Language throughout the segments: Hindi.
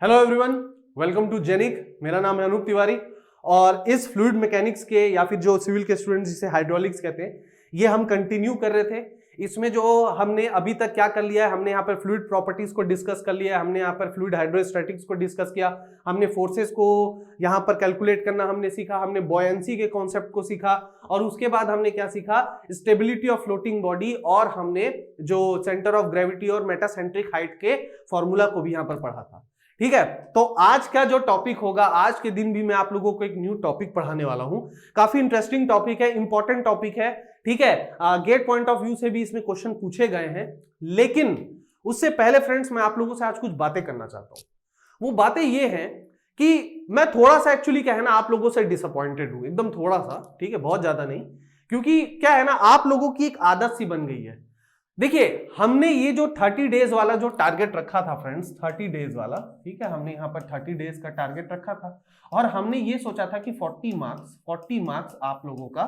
Hello everyone, welcome to Genic. मेरा नाम है अनूप तिवारी और इस फ्लूइड मैकेनिक्स के या फिर जो सिविल के स्टूडेंट्स जिसे हाइड्रोलिक्स कहते हैं, ये हम कंटिन्यू कर रहे थे। इसमें जो हमने अभी तक क्या कर लिया है, हमने यहाँ पर फ्लूइड प्रॉपर्टीज को डिस्कस कर लिया है, हमने यहाँ पर फ्लूइड हाइड्रोस्टैटिक्स को डिस्कस किया, हमने फोर्सेस को यहाँ पर कैलकुलेट करना हमने सीखा, हमने बॉयंसी के कॉन्सेप्ट को सीखा और उसके बाद हमने क्या सीखा, स्टेबिलिटी ऑफ फ्लोटिंग बॉडी, और हमने जो सेंटर ऑफ ग्रेविटी और मेटासेंट्रिक हाइट के फॉर्मूला को भी यहाँ पर पढ़ा था। ठीक है, तो आज का जो टॉपिक होगा, आज के दिन भी मैं आप लोगों को एक न्यू टॉपिक पढ़ाने वाला हूं। काफी इंटरेस्टिंग टॉपिक है, इंपॉर्टेंट टॉपिक है। ठीक है, गेट पॉइंट ऑफ व्यू से भी इसमें क्वेश्चन पूछे गए हैं, लेकिन उससे पहले फ्रेंड्स मैं आप लोगों से आज कुछ बातें करना चाहता हूं। वो बातें ये हैं कि मैं थोड़ा सा एक्चुअली क्या है ना, आप लोगों से डिसअपॉइंटेड हूं, एकदम थोड़ा सा। ठीक है, बहुत ज्यादा नहीं, क्योंकि क्या है ना, आप लोगों की एक आदत सी बन गई है। देखिए, हमने ये जो 30 डेज वाला जो टारगेट रखा था फ्रेंड्स, 30 डेज वाला, ठीक है, हमने यहाँ पर 30 डेज का टारगेट रखा था और हमने ये सोचा था कि 40 मार्क्स आप लोगों का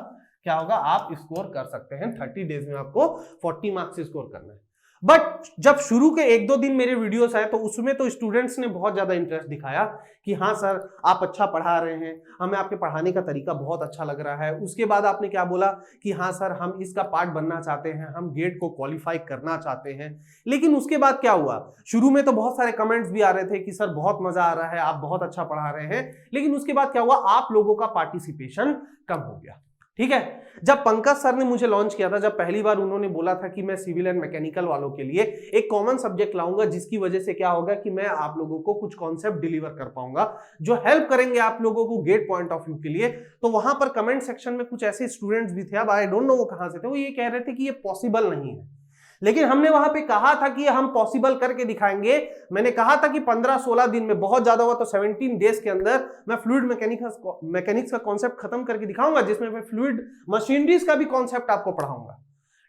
क्या होगा, आप स्कोर कर सकते हैं। 30 डेज में आपको 40 मार्क्स स्कोर करना है। बट जब शुरू के 1-2 दिन मेरे वीडियोस आए तो उसमें तो स्टूडेंट्स ने बहुत ज्यादा इंटरेस्ट दिखाया कि हाँ सर, आप अच्छा पढ़ा रहे हैं, हमें आपके पढ़ाने का तरीका बहुत अच्छा लग रहा है। उसके बाद आपने क्या बोला कि हाँ सर, हम इसका पार्ट बनना चाहते हैं, हम गेट को क्वालिफाई करना चाहते हैं। लेकिन उसके बाद क्या हुआ, शुरू में तो बहुत सारे कमेंट्स भी आ रहे थे कि सर बहुत मजा आ रहा है, आप बहुत अच्छा पढ़ा रहे हैं, लेकिन उसके बाद क्या हुआ, आप लोगों का पार्टिसिपेशन कम हो गया। ठीक है, जब पंकज सर ने मुझे लॉन्च किया था, जब पहली बार उन्होंने बोला था कि मैं सिविल एंड मैकेनिकल वालों के लिए एक कॉमन सब्जेक्ट लाऊंगा, जिसकी वजह से क्या होगा कि मैं आप लोगों को कुछ कॉन्सेप्ट डिलीवर कर पाऊंगा जो हेल्प करेंगे आप लोगों को गेट पॉइंट ऑफ व्यू के लिए। तो वहां पर कमेंट सेक्शन में कुछ ऐसे स्टूडेंट्स भी थे, अब आई डोंट नो वो कहां से थे, वो ये कह रहे थे कि ये पॉसिबल नहीं है। लेकिन हमने वहां पे कहा था कि हम पॉसिबल करके दिखाएंगे। मैंने कहा था कि 15-16 दिन में, बहुत ज्यादा हुआ तो 17 डेज के अंदर मैं फ्लूइड मैकेनिक्स का कॉन्सेप्ट खत्म करके दिखाऊंगा, जिसमें मैं फ्लूइड मशीनरीज का भी कॉन्सेप्ट आपको पढ़ाऊंगा।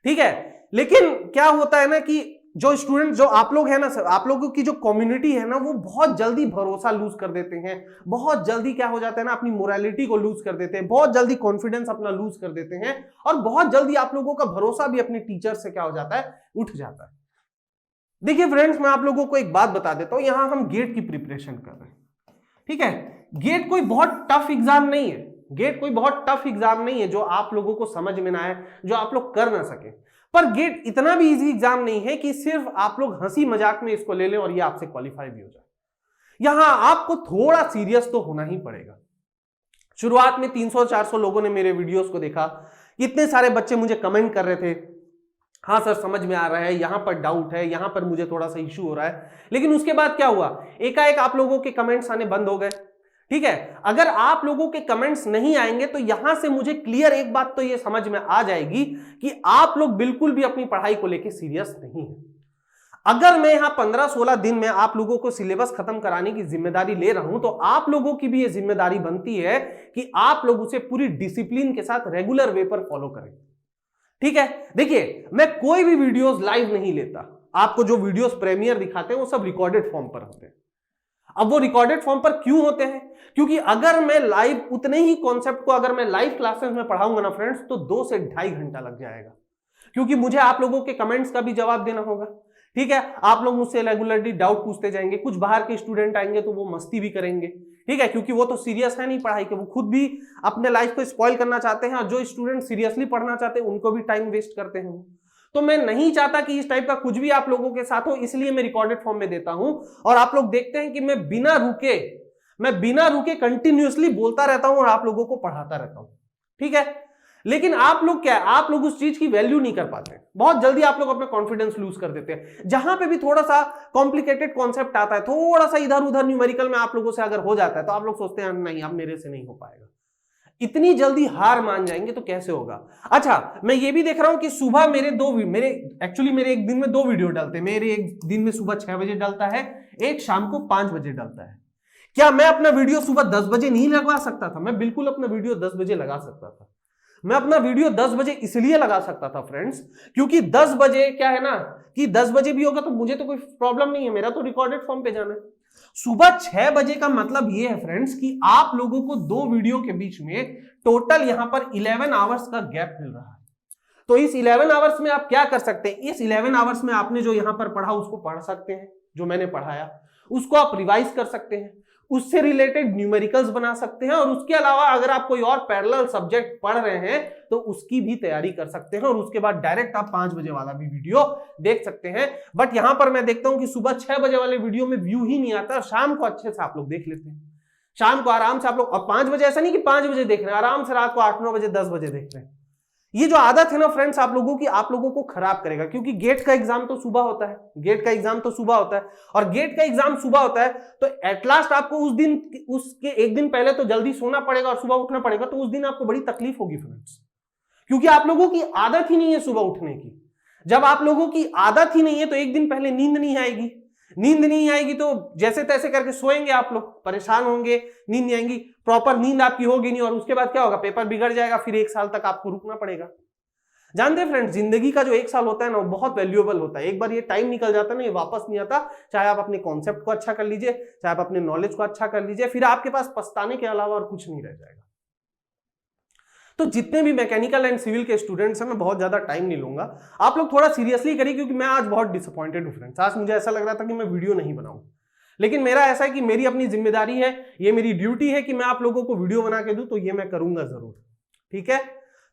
ठीक है, लेकिन क्या होता है ना कि जो स्टूडेंट, जो आप लोग हैं ना सर, आप लोगों की जो कम्युनिटी है ना, वो बहुत जल्दी भरोसा लूज कर देते हैं, बहुत जल्दी क्या हो जाता है ना, अपनी मोरालिटी को लूज कर देते हैं, बहुत जल्दी कॉन्फिडेंस अपना लूज कर देते हैं और बहुत जल्दी आप लोगों का भरोसा भी अपने टीचर से क्या हो जाता है, उठ जाता है। देखिए फ्रेंड्स, मैं आप लोगों को एक बात बता देता हूं, यहां हम गेट की प्रिपरेशन कर रहे हैं। ठीक है, गेट कोई बहुत टफ एग्जाम नहीं है, गेट कोई बहुत टफ एग्जाम नहीं है जो आप लोगों को समझ में ना आए, जो आप लोग कर ना सके। पर गेट इतना भी इजी एग्जाम नहीं है कि सिर्फ आप लोग हंसी मजाक में इसको ले लें और ये आपसे क्वालिफाई भी हो जाए। यहां आपको थोड़ा सीरियस तो होना ही पड़ेगा। शुरुआत में 300-400 लोगों ने मेरे वीडियोस को देखा, इतने सारे बच्चे मुझे कमेंट कर रहे थे, हाँ सर समझ में आ रहा है, यहां पर डाउट है, यहां पर मुझे थोड़ा सा इश्यू हो रहा है। लेकिन उसके बाद क्या हुआ, एकाएक आप लोगों के कमेंट्स आने बंद हो गए। ठीक है, अगर आप लोगों के कमेंट्स नहीं आएंगे तो यहां से मुझे क्लियर एक बात तो ये समझ में आ जाएगी कि आप लोग बिल्कुल भी अपनी पढ़ाई को लेकर सीरियस नहीं है। अगर मैं यहां 15-16 दिन में आप लोगों को सिलेबस खत्म कराने की जिम्मेदारी ले रहा हूं, तो आप लोगों की भी ये जिम्मेदारी बनती है कि आप लोग उसे पूरी डिसिप्लिन के साथ रेगुलर वे पर फॉलो करें। ठीक है, देखिए मैं कोई भी वीडियोस लाइव नहीं लेता, आपको जो वीडियोस प्रीमियर दिखाते हैं वो सब रिकॉर्डेड फॉर्म पर होते हैं। अब वो रिकॉर्डेड फॉर्म पर क्यों होते हैं, क्योंकि अगर मैं लाइव उतने ही कॉन्सेप्ट को अगर मैं लाइव क्लासेस में पढ़ाऊंगा ना फ्रेंड्स, तो 2 से 2.5 घंटा लग जाएगा, क्योंकि मुझे आप लोगों के कमेंट्स का भी जवाब देना होगा। ठीक है, आप लोग मुझसे रेगुलरली डाउट पूछते जाएंगे, कुछ बाहर के स्टूडेंट आएंगे तो वो मस्ती भी करेंगे। ठीक है, क्योंकि वो तो सीरियस है नहीं पढ़ाई के, वो खुद भी अपने लाइफ को स्पॉइल करना चाहते हैं और जो स्टूडेंट सीरियसली पढ़ना चाहते हैं उनको भी टाइम वेस्ट करते हैं वो। तो मैं नहीं चाहता कि इस टाइप का कुछ भी आप लोगों के साथ हो, इसलिए मैं रिकॉर्डेड फॉर्म में देता हूं। और आप लोग देखते हैं कि मैं बिना रुके कंटिन्यूअसली बोलता रहता हूं और आप लोगों को पढ़ाता रहता हूं। ठीक है, लेकिन आप लोग क्या है, आप लोग उस चीज की वैल्यू नहीं कर पाते, बहुत जल्दी आप लोग अपना कॉन्फिडेंस लूज कर देते हैं। जहां पे भी थोड़ा सा कॉम्प्लिकेटेड कॉन्सेप्ट आता है, थोड़ा सा इधर उधर न्यूमेरिकल में आप लोगों से अगर हो जाता है, तो आप लोग सोचते हैं नहीं, अब मेरे से नहीं हो पाएगा। इतनी जल्दी हार मान जाएंगे तो कैसे होगा। अच्छा, मैं ये भी देख रहा हूं कि सुबह मेरे एक दिन में 2 वीडियो डलते हैं। मेरे एक दिन में सुबह 6 बजे डलता है, एक शाम को 5 बजे डलता है। क्या मैं अपना वीडियो सुबह 10 बजे नहीं लगवा सकता था? मैं बिल्कुल अपना वीडियो 10 बजे लगा सकता था। मैं अपना वीडियो 10 बजे इसलिए लगा सकता था फ्रेंड्स, क्योंकि 10 बजे क्या है ना, कि 10 बजे भी होगा तो मुझे तो कोई प्रॉब्लम नहीं है, मेरा तो रिकॉर्डेड फॉर्म पे जाना है। सुबह 6 बजे का मतलब ये है फ्रेंड्स कि आप लोगों को 2 वीडियो के बीच में टोटल यहां पर 11 आवर्स का गैप मिल रहा है। तो इस 11 आवर्स में आप क्या कर सकते हैं, इस 11 आवर्स में आपने जो यहां पर पढ़ा उसको पढ़ सकते हैं, जो मैंने पढ़ाया। उसको आप रिवाइज कर सकते हैं, उससे रिलेटेड न्यूमेरिकल्स बना सकते हैं, और उसके अलावा अगर आप कोई और पैरेलल सब्जेक्ट पढ़ रहे हैं तो उसकी भी तैयारी कर सकते हैं, और उसके बाद डायरेक्ट आप 5 बजे वाला भी वीडियो देख सकते हैं। बट यहां पर मैं देखता हूं कि सुबह 6 बजे वाले वीडियो में व्यू ही नहीं आता, शाम को अच्छे से आप लोग देख लेते हैं, शाम को आराम से आप लोग, और 5 बजे ऐसा नहीं कि 5 बजे देख रहे हैं, आराम से रात को 8-9 बजे 10 बजे देख रहे हैं। ये जो आदत है ना फ्रेंड्स आप लोगों की, आप लोगों को खराब करेगा, क्योंकि गेट का एग्जाम तो सुबह होता है, गेट का एग्जाम तो सुबह होता है, और गेट का एग्जाम सुबह होता है तो एट लास्ट आपको उस दिन, उसके एक दिन पहले तो जल्दी सोना पड़ेगा और सुबह उठना पड़ेगा, तो उस दिन आपको बड़ी तकलीफ होगी फ्रेंड्स, क्योंकि आप लोगों की आदत ही नहीं है सुबह उठने की। जब आप लोगों की आदत ही नहीं है तो एक दिन पहले नींद नहीं आएगी, नींद नहीं आएगी तो जैसे तैसे करके सोएंगे आप लोग, परेशान होंगे, नींद नहीं आएगी, प्रॉपर नींद आपकी होगी नहीं, और उसके बाद क्या होगा, पेपर बिगड़ जाएगा, फिर 1 साल तक आपको रुकना पड़ेगा। जानते हैं फ्रेंड्स, जिंदगी का जो 1 साल होता है ना वो बहुत वैल्यूएबल होता है, एक बार ये टाइम निकल जाता है ना, ये वापस नहीं आता। चाहे आप अपने कॉन्सेप्ट को अच्छा कर लीजिए, चाहे आप अपने नॉलेज को अच्छा कर लीजिए, फिर आपके पास पछताने के अलावा और कुछ नहीं रह जाएगा। तो जितने भी मैकेनिकल एंड सिविल के स्टूडेंट्स हैं, मैं बहुत ज्यादा टाइम नहीं लूंगा, आप लोग थोड़ा सीरियसली करिए, क्योंकि मैं आज बहुत डिसअपॉइंटेड हूं फ्रेंड्स। आज मुझे ऐसा लग रहा था कि मैं वीडियो नहीं बनाऊं, लेकिन मेरा ऐसा है कि मेरी अपनी जिम्मेदारी है, ये मेरी ड्यूटी है कि मैं आप लोगों को वीडियो बना के दूं, तो ये मैं करूंगा जरूर, ठीक है।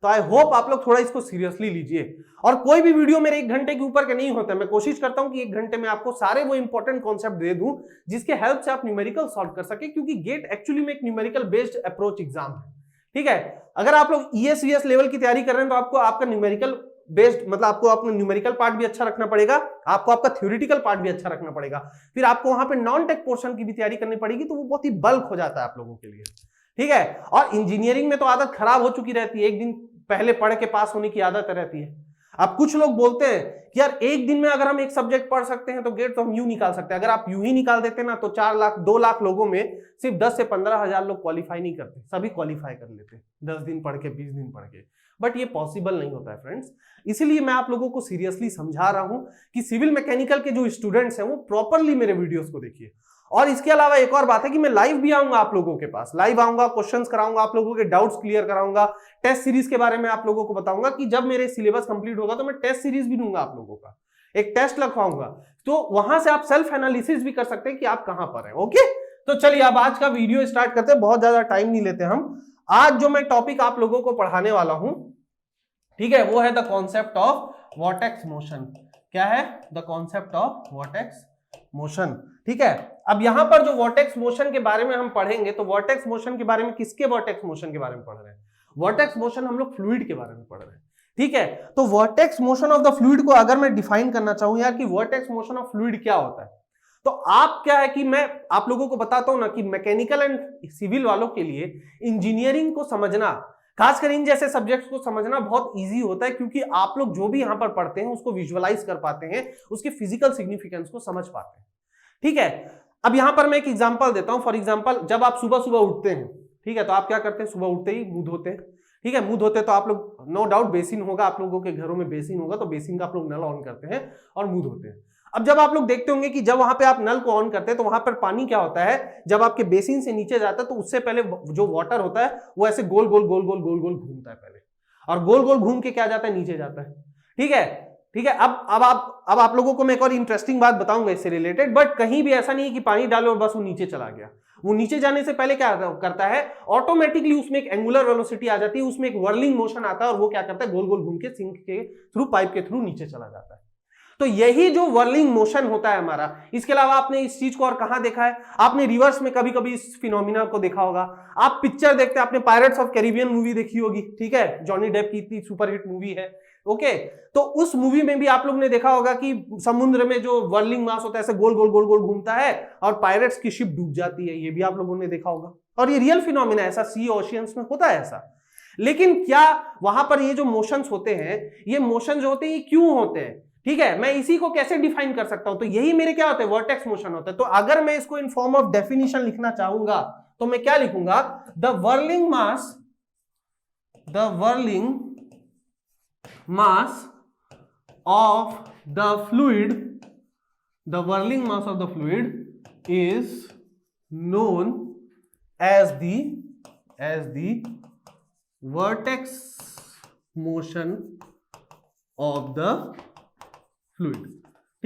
तो आई होप आप लोग थोड़ा इसको सीरियसली लीजिए, और कोई भी वीडियो मेरे 1 घंटे के ऊपर के नहीं होता है, मैं कोशिश करता हूं कि 1 घंटे में आपको सारे वो इंपॉर्टेंट कॉन्सेप्ट दे दूं जिसके हेल्प से आप न्यूमेरिकल सॉल्व कर सके, क्योंकि गेट एक्चुअली में एक न्यूमेरिकल बेस्ड अप्रोच एग्जाम है, ठीक है। अगर आप लोग ESVS लेवल की तैयारी कर रहे हैं तो आपको आपका न्यूमेरिकल बेस्ड, मतलब आपको अपना न्यूमेरिकल पार्ट भी अच्छा रखना पड़ेगा, आपको आपका थ्योरेटिकल पार्ट भी अच्छा रखना पड़ेगा, फिर आपको वहां पे नॉन टेक पोर्शन की भी तैयारी करनी पड़ेगी, तो वो बहुत ही बल्क हो जाता है आप लोगों के लिए, ठीक है। और इंजीनियरिंग में तो आदत खराब हो चुकी रहती है, एक दिन पहले पढ़ के पास होने की आदत रहती है। अब कुछ लोग बोलते हैं कि यार एक दिन में अगर हम एक सब्जेक्ट पढ़ सकते हैं तो गेट तो हम यूं निकाल सकते हैं। अगर आप यूं ही निकाल देते ना तो 4 लाख 2 लाख लोगों में सिर्फ 10 से 15 हजार लोग क्वालिफाई नहीं करते, सभी क्वालिफाई कर लेते 10 दिन पढ़ के, 20 दिन पढ़ के। बट ये पॉसिबल नहीं होता है फ्रेंड्स, इसीलिए मैं आप लोगों को सीरियसली समझा रहा हूं कि सिविल मैकेनिकल के जो स्टूडेंट्स हैं वो प्रॉपरली मेरे वीडियोस को देखिए। और इसके अलावा एक और बात है कि मैं लाइव भी आऊंगा आप लोगों के पास, लाइव आऊंगा, क्वेश्चंस कराऊंगा, आप लोगों के डाउट्स क्लियर कराऊंगा, टेस्ट सीरीज के बारे में आप लोगों को बताऊंगा कि जब मेरे सिलेबस कंप्लीट होगा तो मैं टेस्ट सीरीज भी दूंगा आप लोगों का, एक टेस्ट लिखवाऊंगा, तो वहां से आप सेल्फ एनालिसिस भी कर सकते हैं कि आप कहां पर हैं। ओके, तो चलिए अब आज का वीडियो स्टार्ट करते हैं, बहुत ज्यादा टाइम नहीं लेते हम। आज जो मैं टॉपिक आप लोगों को पढ़ाने वाला हूं, ठीक है, वो है the concept of vortex motion. क्या है? The concept of vortex motion, ठीक है। अब यहां पर जो वॉर्टेक्स मोशन के बारे में हम पढ़ेंगे, तो वॉर्टेक्स मोशन के बारे में, किसके वॉर्टेक्स मोशन के बारे में पढ़ रहे हैं? वॉर्टेक्स मोशन हम लोग फ्लूइड के बारे में पढ़ रहे हैं, ठीक है। तो vortex motion of the fluid को अगर मैं डिफाइन करना चाहूं यार कि वॉर्टेक्स मोशन ऑफ फ्लूइड क्या होता है, तो आप क्या है कि मैं आप लोगों को बताता हूं ना कि मैकेनिकल एंड सिविल वालों के लिए इंजीनियरिंग को समझना, खासकर इन जैसे सब्जेक्ट्स को समझना बहुत इजी होता है, क्योंकि आप लोग जो भी यहां पर पढ़ते हैं उसको विजुअलाइज कर पाते हैं, उसके फिजिकल सिग्निफिकेंस को समझ पाते हैं, ठीक है। अब यहां पर मैं एक एग्जांपल देता हूं। फॉर एग्जांपल, जब आप सुबह सुबह उठते हैं, ठीक है, तो आप क्या करते हैं? सुबह उठते ही मुंह धोते हैं, ठीक है। मुंह धोते तो आप लोग, नो डाउट बेसिन होगा, आप लोगों के घरों में बेसिन होगा, तो बेसिन का आप लोग नल ऑन करते हैं और मुंह धोते हैं। अब जब आप लोग देखते होंगे कि जब वहां पे आप नल को ऑन करते हैं तो वहां पर पानी क्या होता है, जब आपके बेसिन से नीचे जाता है तो उससे पहले जो वाटर होता है वो ऐसे गोल गोल गोल गोल गोल गोल घूमता है पहले, और गोल गोल घूम के क्या जाता है? नीचे जाता है, ठीक है, ठीक है। अब आप लोगों को मैं एक और इंटरेस्टिंग बात बताऊंगा इससे रिलेटेड, बट कहीं भी ऐसा नहीं है कि पानी डालो और बस वो नीचे चला गया। वो नीचे जाने से पहले क्या करता है? ऑटोमेटिकली उसमें एक एंगुलर वेलोसिटी आ जाती है, उसमें एक व्हर्लिंग मोशन आता है, और वो क्या करता है? गोल गोल घूम के सिंक के थ्रू, पाइप के थ्रू नीचे चला जाता है। तो यही जो व्हर्लिंग मोशन होता है हमारा, इसके अलावा आपने इस चीज को और कहां देखा है? आपने रिवर्स में कभी कभी इस फिनोमिना को देखा होगा। आप पिक्चर देखते हैं, आपने पायरेट्स ऑफ कैरिबियन मूवी देखी होगी, ठीक है, जॉनी डेप की इतनी सुपरहिट मूवी है, ओके। तो उस मूवी में भी आप लोग ने देखा होगा कि समुद्र में जो व्हर्लिंग मास होता है ऐसे गोल गोल गोल गोल घूमता है और पायरेट्स की शिप डूब जाती है, ये भी आप लोगों ने देखा होगा, और ये रियल फिनोमिना है, ऐसा सी ओशियंस में होता है ऐसा। लेकिन क्या वहां पर ये जो मोशंस होते हैं, ये मोशन जो होते हैं ये क्यों होते हैं, ठीक है, मैं इसी को कैसे डिफाइन कर सकता हूं? तो यही मेरे क्या होते हैं? वर्टेक्स मोशन होता है। तो अगर मैं इसको इन फॉर्म ऑफ डेफिनेशन लिखना चाहूंगा तो मैं क्या लिखूंगा? The whirling mass of the fluid is known as the vortex motion of the fluid,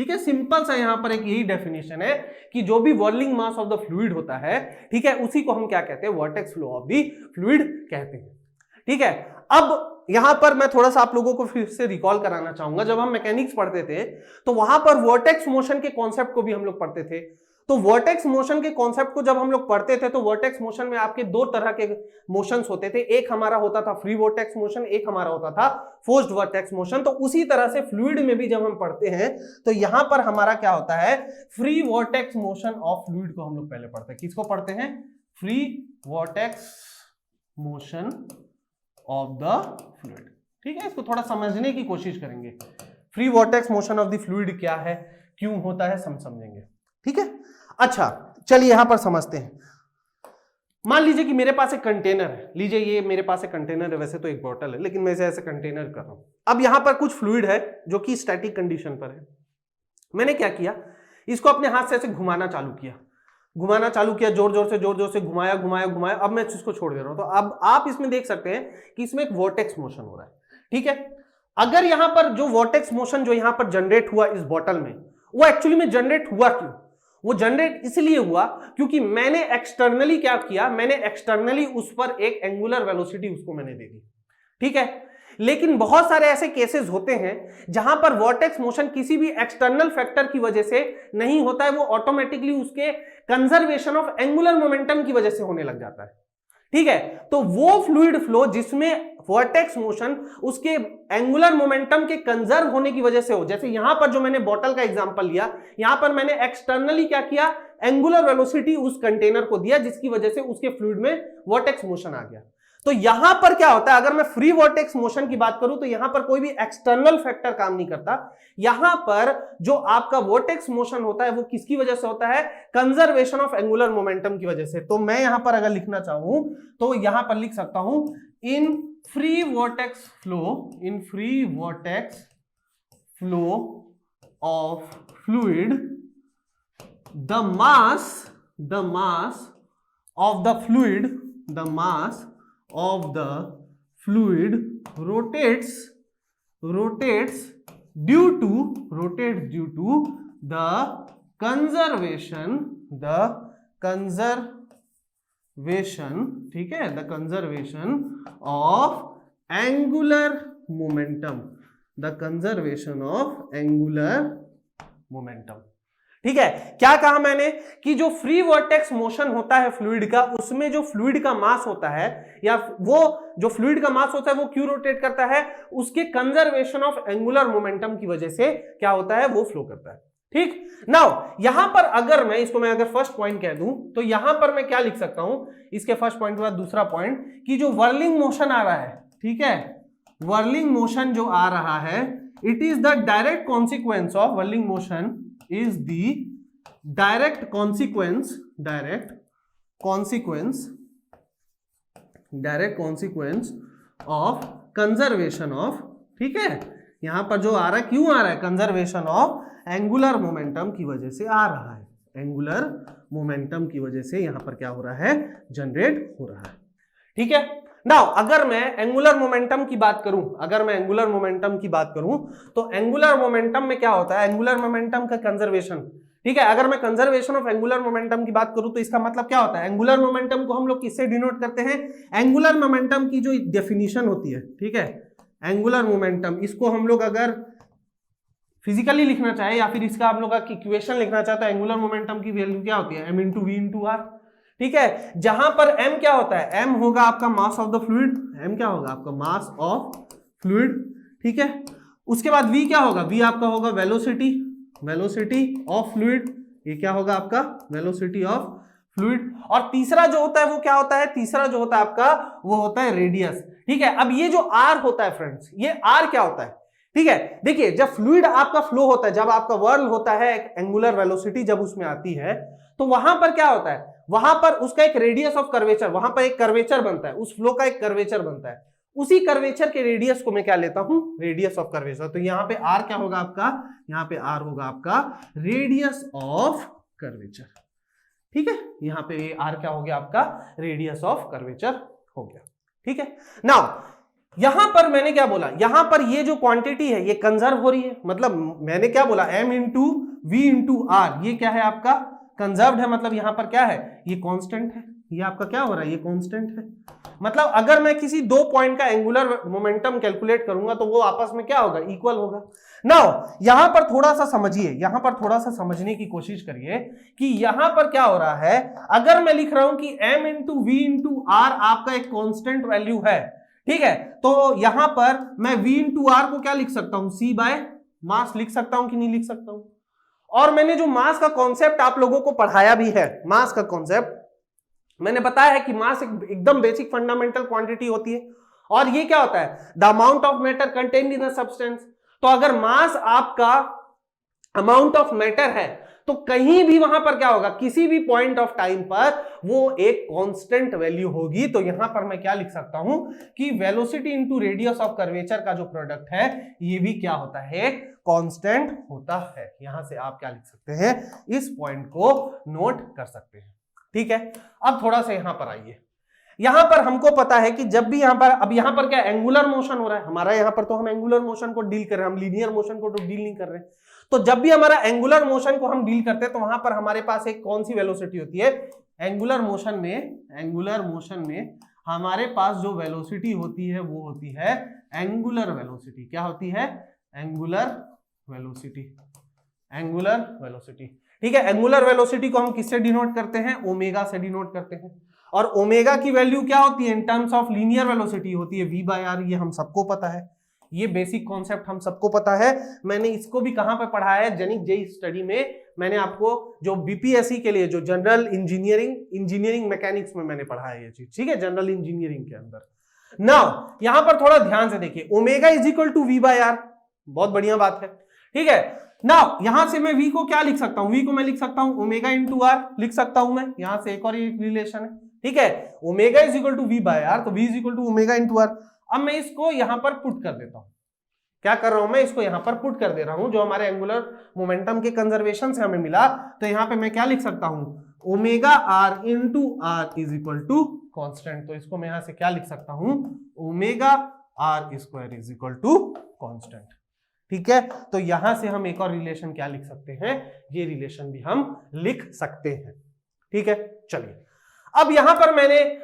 ठीक है, सिंपल सा यहां पर एक यही डेफिनेशन है कि जो भी volume mass of the fluid होता है, ठीक है, उसी को हम क्या कहते हैं, vortex flow of the fluid कहते हैं। ठीक है, अब यहां पर मैं थोड़ा सा आप लोगों को फिर से रिकॉल कराना चाहूंगा, जब हम मैकेनिक्स पढ़ते थे तो वहां पर वोर्टेक्स मोशन के कॉन्सेप्ट को भी हम लोग पढ़ते थे। तो वोर्टेक्स मोशन के कॉन्सेप्ट को जब हम लोग पढ़ते थे तो वोर्टेक्स मोशन में आपके दो तरह के मोशंस होते थे, एक हमारा होता था फ्री वोर्टेक्स मोशन, एक हमारा होता था फोर्स्ड वोर्टेक्स मोशन। तो उसी तरह से फ्लूइड में भी जब हम पढ़ते हैं तो यहां पर हमारा क्या होता है, free vortex motion of fluid को हम लोग पहले पढ़ते हैं। किसको पढ़ते हैं, free vortex motion of the fluid. ठीक है, इसको थोड़ा समझने की कोशिश करेंगे, free vortex motion of the fluid क्या है, क्यों होता है, समझेंगे। ठीक है, अच्छा चलिए यहां पर समझते हैं। मान लीजिए कि मेरे पास एक कंटेनर है, लीजिए ये मेरे पास एक कंटेनर है, वैसे तो एक बोतल है लेकिन मैं इसे ऐसे कंटेनर कर रहा हूं। अब यहां पर कुछ फ्लूइड है जो कि स्टैटिक कंडीशन पर है। मैंने क्या किया, इसको अपने हाथ से ऐसे घुमाना चालू किया, जोर जोर से घुमाया। अब मैं इसको छोड़ दे रहा हूं, तो अब आप इसमें देख सकते हैं कि इसमें एक वोर्टेक्स मोशन हो रहा है। ठीक है, अगर यहां पर जो वोर्टेक्स मोशन जो यहां पर जनरेट हुआ इस बॉटल में, वो एक्चुअली में जनरेट हुआ क्यों, वो जनरेट इसलिए हुआ क्योंकि मैंने एक्सटर्नली क्या किया, मैंने एक्सटर्नली उस पर एक एंगुलर वेलोसिटी उसको मैंने दे दी। ठीक है, लेकिन बहुत सारे ऐसे केसेस होते हैं जहां पर वोर्टेक्स मोशन किसी भी एक्सटर्नल फैक्टर की वजह से नहीं होता है, वो ऑटोमेटिकली उसके कंजर्वेशन ऑफ एंगुलर मोमेंटम की वजह से होने लग जाता है। ठीक है, तो वो फ्लूइड फ्लो जिसमें वोर्टेक्स मोशन उसके एंगुलर मोमेंटम के कंजर्व होने की वजह से हो, जैसे यहां पर जो मैंने बॉटल का एग्जांपल लिया, यहां पर मैंने एक्सटर्नली क्या किया, एंगुलर वेलोसिटी उस कंटेनर को दिया जिसकी वजह से उसके फ्लूइड में वोर्टेक्स मोशन आ गया। तो यहां पर क्या होता है, अगर मैं फ्री वोर्टेक्स मोशन की बात करूं तो यहां पर कोई भी एक्सटर्नल फैक्टर काम नहीं करता। यहां पर जो आपका वोर्टेक्स मोशन होता है वो किसकी वजह से होता है, कंजर्वेशन ऑफ एंगुलर मोमेंटम की वजह से। तो मैं यहां पर अगर लिखना चाहूं तो यहां पर लिख सकता हूं, in free vortex flow of fluid the mass of the fluid rotates due to the conservation, ठीक है, the conservation of angular momentum, ठीक है। क्या कहा मैंने कि जो फ्री वोर्टेक्स मोशन होता है फ्लूइड का, उसमें जो फ्लूइड का मास होता है, या वो जो फ्लूइड का मास होता है वो क्यों रोटेट करता है, उसके कंजर्वेशन ऑफ एंगुलर मोमेंटम की वजह से क्या होता है, वो फ्लो करता है। ठीक, नाउ यहां पर अगर मैं इसको अगर फर्स्ट पॉइंट कह दूं तो यहां पर मैं क्या लिख सकता हूं, इसके फर्स्ट पॉइंट के बाद दूसरा पॉइंट, कि जो व्हर्लिंग मोशन आ रहा है, ठीक है, व्हर्लिंग मोशन जो आ रहा है, it is the direct consequence of whirling motion is the direct consequence of conservation of, ठीक है, यहां पर जो आ रहा है, क्यों आ रहा है, कंजर्वेशन ऑफ एंगुलर मोमेंटम की वजह से आ रहा है, एंगुलर मोमेंटम की वजह से यहां पर क्या हो रहा है, जनरेट हो रहा है। ठीक है, नाउ अगर मैं एंगुलर मोमेंटम की बात करूं, तो एंगुलर मोमेंटम में क्या होता है, एंगुलर मोमेंटम का कंजर्वेशन, ठीक है, अगर मैं कंजर्वेशन ऑफ एंगुलर मोमेंटम की बात करूं तो इसका मतलब क्या होता है, एंगुलर मोमेंटम को हम लोग किससे डिनोट करते हैं, एंगुलर मोमेंटम की जो डेफिनेशन होती है, ठीक है, एंगुलर मोमेंटम, इसको हम लोग अगर फिजिकली लिखना चाहे या फिर इसका हम लोग इक्वेशन लिखना चाहते हैं, एंगुलर मोमेंटम की वैल्यू क्या होती है, m into v into r. ठीक है, जहां पर m क्या होता है, m होगा आपका मास ऑफ द फ्लूइड, m क्या होगा आपका मास ऑफ फ्लूइड, ठीक है, उसके बाद v क्या होगा, v आपका होगा वेलोसिटी ऑफ फ्लूइड, ये क्या होगा आपका वेलोसिटी ऑफ फ्लूइड, और तीसरा जो होता है वो क्या होता है, तीसरा जो होता है आपका वो होता है रेडियस। ठीक है, अब ये जो r होता है फ्रेंड्स, ये r क्या होता है, ठीक है, देखिए जब फ्लूइड आपका फ्लो होता है, जब आपका व्हर्ल होता है, एंगुलर वेलोसिटी जब उसमें आती है, तो वहां पर क्या होता है, वहां पर उसका एक रेडियस ऑफ कर्वेचर, वहां पर एक कर्वेचर बनता है, उस फ्लो का एक कर्वेचर बनता है, उसी कर्वेचर के रेडियस को मैं क्या लेता हूं, रेडियस ऑफ कर्वेचर। तो यहां पे r क्या होगा आपका, यहां पे r होगा आपका रेडियस ऑफ कर्वेचर। ठीक है, यहां पे r क्या हो गया आपका, रेडियस ऑफ कर्वेचर हो गया। ठीक है, नाउ यहां पर मैंने क्या बोला, यहां पर ये जो क्वांटिटी है ये कंजर्व हो रही है, मतलब मैंने क्या बोला, m into v into r, ये क्या है आपका कंजर्व्ड है, मतलब यहां पर क्या है, ये कांस्टेंट है, ये आपका क्या हो रहा है, ये कांस्टेंट है। मतलब अगर मैं किसी दो पॉइंट का एंगुलर मोमेंटम कैलकुलेट करूंगा तो वो आपस में क्या होगा, इक्वल होगा। नाउ यहां पर थोड़ा सा समझिए, यहां पर थोड़ा सा समझने की कोशिश करिए कि यहां पर क्या हो रहा है। अगर मैं लिख रहा हूं कि m into v into r आपका एक कांस्टेंट वैल्यू है, ठीक है, तो यहां पर मैं v इंटू आर को क्या लिख सकता हूं, c बाय मास लिख सकता हूं कि नहीं लिख सकता हूं। और मैंने जो मास का कॉन्सेप्ट आप लोगों को पढ़ाया भी है, मास का कॉन्सेप्ट मैंने बताया है कि मास एकदम बेसिक फंडामेंटल क्वांटिटी होती है, और ये क्या होता है, the amount of matter contained in a substance. तो अगर मास आपका अमाउंट ऑफ मैटर है तो कहीं भी वहां पर क्या होगा, किसी भी पॉइंट ऑफ टाइम पर वो एक कांस्टेंट वैल्यू होगी। तो यहां पर मैं क्या लिख सकता हूं कि velocity into radius of curvature का जो प्रोडक्ट है ये भी क्या होता है, कांस्टेंट होता है। यहां से आप क्या लिख सकते हैं, इस पॉइंट को नोट कर सकते हैं, ठीक है। अब थोड़ा सा यहां पर आइए, यहां पर हमको पता है कि जब भी यहां पर, अब यहां पर क्या एंगुलर मोशन हो रहा है हमारा, यहां पर तो हम एंगुलर मोशन को डील कर रहे हैं, हम लीनियर मोशन को तो डील नहीं कर रहे। तो जब भी हमारा एंगुलर मोशन को हम डील करते हैं तो वहां पर हमारे पास एक कौन सी वेलोसिटी होती है, एंगुलर मोशन में हमारे पास जो वेलोसिटी होती है वो होती है एंगुलर वेलोसिटी। क्या होती है, एंगुलर वेलोसिटी, ठीक है। एंगुलर वेलोसिटी को हम किससे डिनोट करते हैं, ओमेगा से डिनोट करते हैं। और ओमेगा की वैल्यू क्या होती है in terms of linear velocity, होती है v बाय आर। ये हम सबको पता है, ये बेसिक कॉन्सेप्ट हम सबको पता है। मैंने इसको भी कहां पे पढ़ाया है, जेनिक जेई स्टडी में मैंने आपको जो बीपीएससी के लिए जो जनरल इंजीनियरिंग मैकेनिक्स में मैंने पढ़ाया ये चीज, ठीक है, जनरल इंजीनियरिंग के अंदर। नाउ यहां पर थोड़ा ध्यान से देखिए, omega is equal to v by r, बहुत बढ़िया बात है, ठीक है। नाउ यहां से मैं v को क्या लिख सकता हूं, v को मैं लिख सकता हूं ओमेगा इंटू आर लिख सकता हूं मैं, यहां से एक और एक रिलेशन है, ठीक है। Omega is equal to v by r, तो v is equal to omega into r. अब मैं इसको यहां पर पुट कर देता हूं, क्या कर रहा हूं मैं, इसको यहां पर पुट कर दे रहा हूं, जो हमारे एंगुलर मोमेंटम के कंजर्वेशन से हमें मिला। तो यहां पे मैं क्या लिख सकता हूं, omega r into r is equal to constant. तो इसको मैं यहां से क्या लिख सकता हूं, omega r square is equal to constant, ठीक है। तो यहां से हम एक और रिलेशन क्या लिख सकते हैं, ये रिलेशन भी हम लिख सकते हैं, ठीक है। चलिए अब यहां पर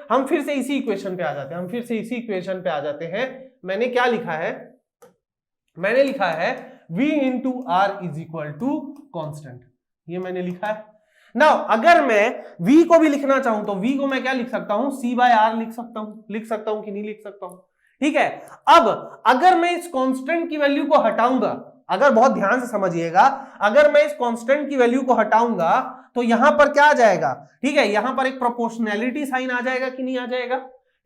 हम फिर से इसी इक्वेशन पे आ जाते हैं, मैंने क्या लिखा है, मैंने लिखा है v into r is equal to constant, ये मैंने लिखा है। नाउ अगर मैं v को भी लिखना चाहूं तो v को मैं क्या लिख सकता हूं, c बाय आर लिख सकता हूं कि नहीं लिख सकता हूं, ठीक है। अब अगर मैं इस कांस्टेंट की वैल्यू को हटाऊंगा, अगर बहुत ध्यान से समझिएगा, अगर मैं इस कांस्टेंट की वैल्यू को हटाऊंगा तो यहां पर क्या आ जाएगा, ठीक है, यहां पर एक प्रोपोर्शनैलिटी साइन आ जाएगा कि नहीं आ जाएगा,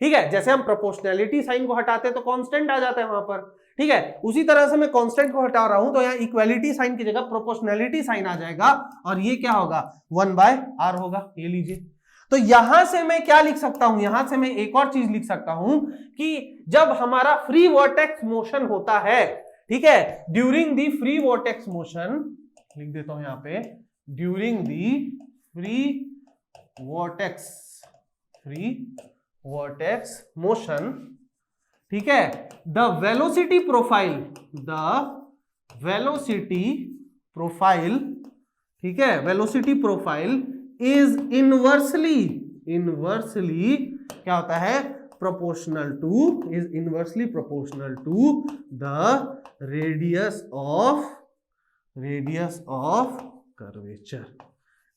ठीक है। जैसे हम प्रोपोर्शनैलिटी साइन को हटाते हैं तो कांस्टेंट आ जाता है वहां पर, ठीक है। उसी तरह से मैं कांस्टेंट को हटा रहा हूं तो यहाँ इक्वालिटी साइन की जगह प्रोपोर्शनैलिटी साइन आ जाएगा, और ये क्या होगा, 1 बाय आर होगा, ये लीजिए। तो यहां से मैं क्या लिख सकता हूं, यहां से मैं एक और चीज लिख सकता हूं कि जब हमारा फ्री वॉर्टेक्स मोशन होता है, ठीक है, during the free vortex motion, लिख देता हूं यहां पे, during the free vortex motion, ठीक है, द वेलोसिटी प्रोफाइल, ठीक है, वेलोसिटी प्रोफाइल इज इनवर्सली क्या होता है, proportional to the radius of curvature,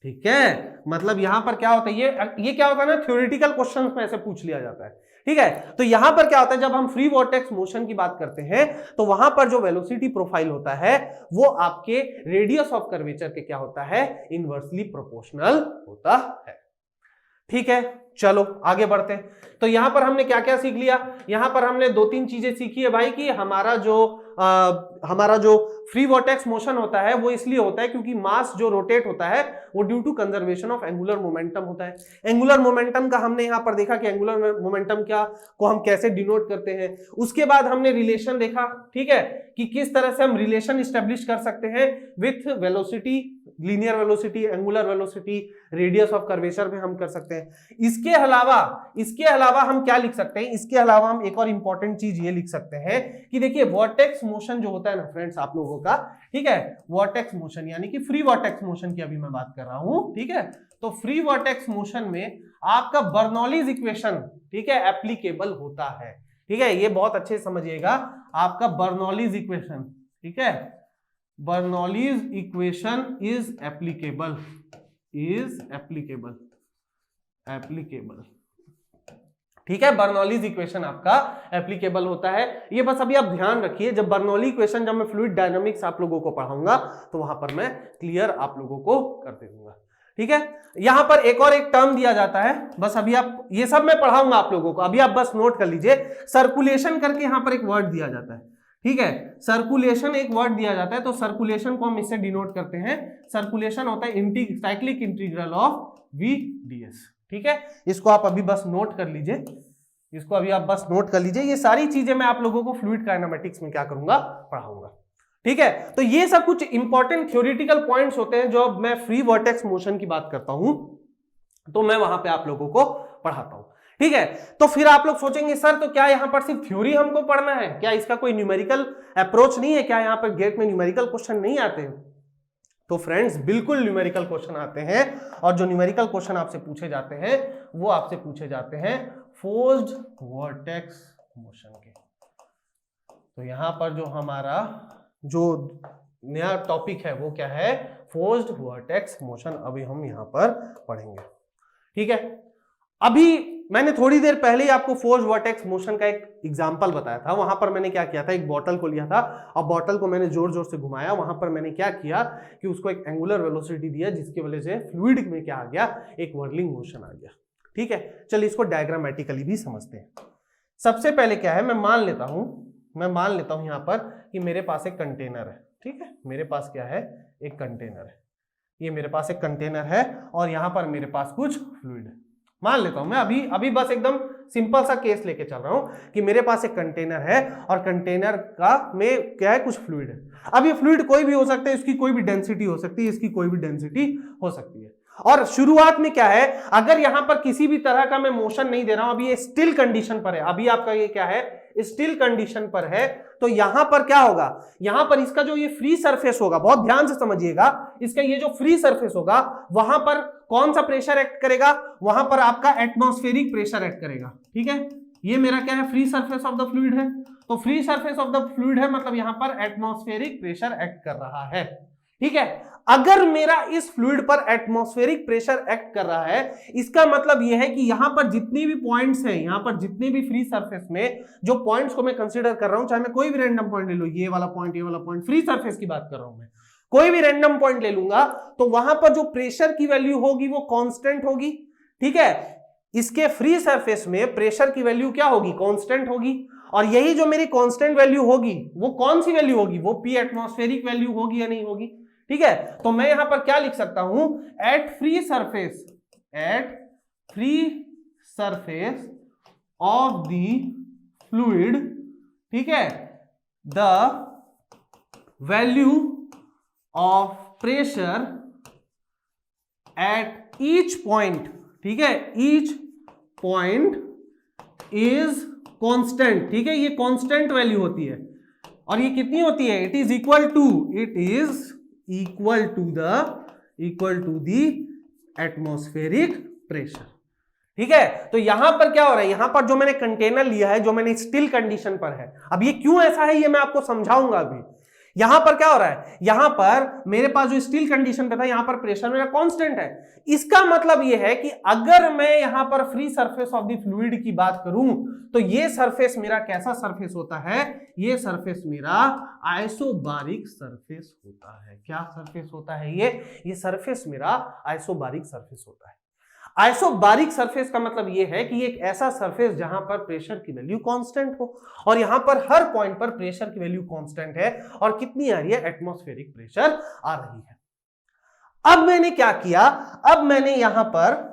ठीक है। मतलब यहां पर क्या होता है, ये क्या होता है ना, थ्योरेटिकल क्वेश्चंस में ऐसे पूछ लिया जाता है, ठीक है। तो यहां पर क्या होता है, जब हम फ्री वॉर्टेक्स मोशन की बात करते हैं तो वहां पर जो वेलोसिटी प्रोफाइल होता है वो आपके रेडियस ऑफ कर्वेचर के क्या होता है, इनवर्सली प्रोपोर्शनल होता है, ठीक है। चलो आगे बढ़ते हैं। तो यहां पर हमने क्या क्या सीख लिया, यहां पर हमने 2-3 चीजें सीखी है भाई, कि हमारा जो फ्री वॉर्टेक्स मोशन होता है वो इसलिए होता है क्योंकि मास जो रोटेट होता है वो due to conservation of angular momentum होता है। एंगुलर मोमेंटम का हमने यहां पर देखा कि एंगुलर मोमेंटम को हम कैसे डिनोट करते हैं। उसके बाद हमने रिलेशन देखा, ठीक है, कि किस तरह से हम रिलेशन स्टेब्लिश कर सकते हैं with velocity linear velocity, angular velocity, radius of curvature में हम कर सकते हैं। इसके अलावा हम क्या लिख सकते हैं, इसके अलावा हम एक और इंपॉर्टेंट चीज ये लिख सकते हैं कि देखिए वॉर्टेक्स मोशन जो होता है ना फ्रेंड्स आप लोगों का, ठीक है, वॉर्टेक्स मोशन यानी कि फ्री वॉर्टेक्स मोशन की अभी मैं बात कर रहा हूं, ठीक है। तो फ्री वॉर्टेक्स मोशन में आपका बर्नौलीज इक्वेशन, ठीक है, एप्लीकेबल होता है, ठीक है। ये बहुत अच्छे से समझिएगा, आपका बर्नौलीज इक्वेशन, ठीक है, बर्नौलीज इक्वेशन इज एप्लीकेबल, ठीक है। बर्नौलीज इक्वेशन आपका एप्लीकेबल होता है। ये बस अभी आप ध्यान रखिए, जब बर्नौली इक्वेशन, जब मैं फ्लूइड डायनामिक्स आप लोगों को पढ़ाऊंगा तो वहां पर मैं क्लियर आप लोगों को कर दे दूंगा, ठीक है। यहां पर एक और एक टर्म दिया जाता है, बस अभी आप, ये सब मैं पढ़ाऊंगा आप लोगों को, अभी आप बस नोट कर लीजिए। सर्कुलेशन करके यहां पर एक वर्ड दिया जाता है, ठीक है, सर्कुलेशन एक वर्ड दिया जाता है। तो सर्कुलेशन को हम इससे डिनोट करते हैं, सर्कुलेशन होता है cyclic integral of v ds, ठीक है। इसको आप अभी बस नोट कर लीजिए, इसको अभी आप बस नोट कर लीजिए। ये सारी चीजें मैं आप लोगों को फ्लूइड काइनेमेटिक्स में क्या करूंगा, पढ़ाऊंगा, ठीक है। तो ये सब कुछ इंपॉर्टेंट थ्योरेटिकल पॉइंट्स होते हैं जो मैं फ्री वर्टेक्स मोशन की बात करता हूं तो मैं वहां पे आप लोगों को पढ़ाता हूं, ठीक है। तो फिर आप लोग सोचेंगे सर तो क्या यहां पर सिर्फ थ्योरी हमको पढ़ना है, क्या इसका कोई न्यूमेरिकल अप्रोच नहीं है, क्या यहां पर गेट में न्यूमेरिकल क्वेश्चन नहीं आते हैं? तो फ्रेंड्स बिल्कुल न्यूमेरिकल क्वेश्चन आते हैं, और जो न्यूमेरिकल क्वेश्चन आपसे पूछे जाते हैं वो आपसे पूछे जाते हैं फोर्स्ड वर्टेक्स मोशन के। तो यहां पर जो हमारा जो नया टॉपिक है वो क्या है, फोर्स्ड वर्टेक्स मोशन, अभी हम यहां पर पढ़ेंगे, ठीक है। अभी मैंने थोड़ी देर पहले ही आपको फोर्स्ड वर्टेक्स मोशन का एक एग्जांपल बताया था। वहां पर मैंने क्या किया था, एक बॉटल को लिया था और बॉटल को मैंने जोर जोर से घुमाया। वहां पर मैंने क्या किया कि उसको एक एंगुलर वेलोसिटी दिया, जिसकी वजह से फ्लूइड में क्या आ गया, एक व्हर्लिंग मोशन आ गया, ठीक है। चलिए इसको डायग्रामेटिकली भी समझते हैं। सबसे पहले क्या है, मैं मान लेता हूं यहां पर कि मेरे पास एक कंटेनर है, ठीक है। मेरे पास क्या है, एक कंटेनर है, ये मेरे पास एक कंटेनर है और यहां पर मेरे पास कुछ फ्लूइड है। मान लेता हूं मैं अभी बस एकदम सिंपल सा केस लेके चल रहा हूं कि मेरे पास एक कंटेनर है और कंटेनर का में क्या है, कुछ फ्लूइड है। अब ये फ्लूइड कोई भी हो सकता है, इसकी कोई भी डेंसिटी हो सकती है, इसकी कोई भी डेंसिटी हो सकती है। और शुरुआत में क्या है, अगर यहां पर किसी भी तरह का मैं मोशन नहीं दे रहा हूं, अभी ये स्टिल कंडीशन पर है, अभी आपका ये क्या है, स्टिल कंडीशन पर है, तो यहां पर क्या होगा, यहां पर इसका जो ये फ्री सरफेस होगा, बहुत ध्यान से समझिएगा, इसका ये जो फ्री सरफेस होगा वहां पर कौन सा प्रेशर एक्ट करेगा, वहां पर आपका एटमॉस्फेरिक प्रेशर एक्ट करेगा, ठीक है। ये मेरा क्या है, free surface of the fluid है, तो free surface of the fluid है मतलब यहां पर एटमॉस्फेरिक प्रेशर एक्ट कर रहा है, ठीक है। अगर मेरा इस फ्लूइड पर एटमॉस्फेरिक प्रेशर एक्ट कर रहा है, इसका मतलब यह है कि यहां पर जितनी भी पॉइंट्स हैं, यहां पर जितने भी फ्री सरफेस में जो पॉइंट्स को मैं कंसीडर कर रहा हूं, चाहे मैं कोई भी रैंडम पॉइंट ले लूं, ये वाला पॉइंट, फ्री सरफेस की बात कर रहा हूं मैं, कोई भी रैंडम पॉइंट ले लूंगा, तो वहां पर जो प्रेशर की वैल्यू होगी वो कांस्टेंट होगी, ठीक है। इसके फ्री सरफेस में प्रेशर की वैल्यू क्या होगी, कांस्टेंट होगी, और यही जो मेरी कांस्टेंट वैल्यू होगी वो कौन सी वैल्यू होगी, वो पी एटमॉस्फेरिक वैल्यू होगी या नहीं होगी, ठीक है। तो मैं यहां पर क्या लिख सकता हूं, at free surface of the fluid, ठीक है, the value of pressure at each point, ठीक है, ईच पॉइंट इज कांस्टेंट, ठीक है। ये कांस्टेंट वैल्यू होती है, और ये कितनी होती है, it is equal to the atmospheric pressure, ठीक है। तो यहां पर क्या हो रहा है, यहां पर जो मैंने कंटेनर लिया है, जो मैंने स्टिल कंडीशन पर है, अब ये क्यों ऐसा है ये मैं आपको समझाऊंगा अभी। यहां पर क्या हो रहा है, यहां पर मेरे पास जो स्टिल कंडीशन पे था, यहां पर प्रेशर मेरा कांस्टेंट है। इसका मतलब यह है कि अगर मैं यहां पर free surface of the fluid की बात करूं, तो ये सरफेस मेरा कैसा सरफेस होता है, ये सरफेस मेरा आइसोबारिक सरफेस होता है। क्या सरफेस होता है ये सरफेस मेरा आइसोबारिक सरफेस होता है। आइसोबारिक सरफेस का मतलब यह है कि एक ऐसा सरफेस जहां पर प्रेशर की वैल्यू कांस्टेंट हो, और यहां पर हर पॉइंट पर प्रेशर की वैल्यू कांस्टेंट है, और कितनी आ रही है, एटमॉस्फेरिक प्रेशर आ रही है। अब मैंने क्या किया, अब मैंने यहां पर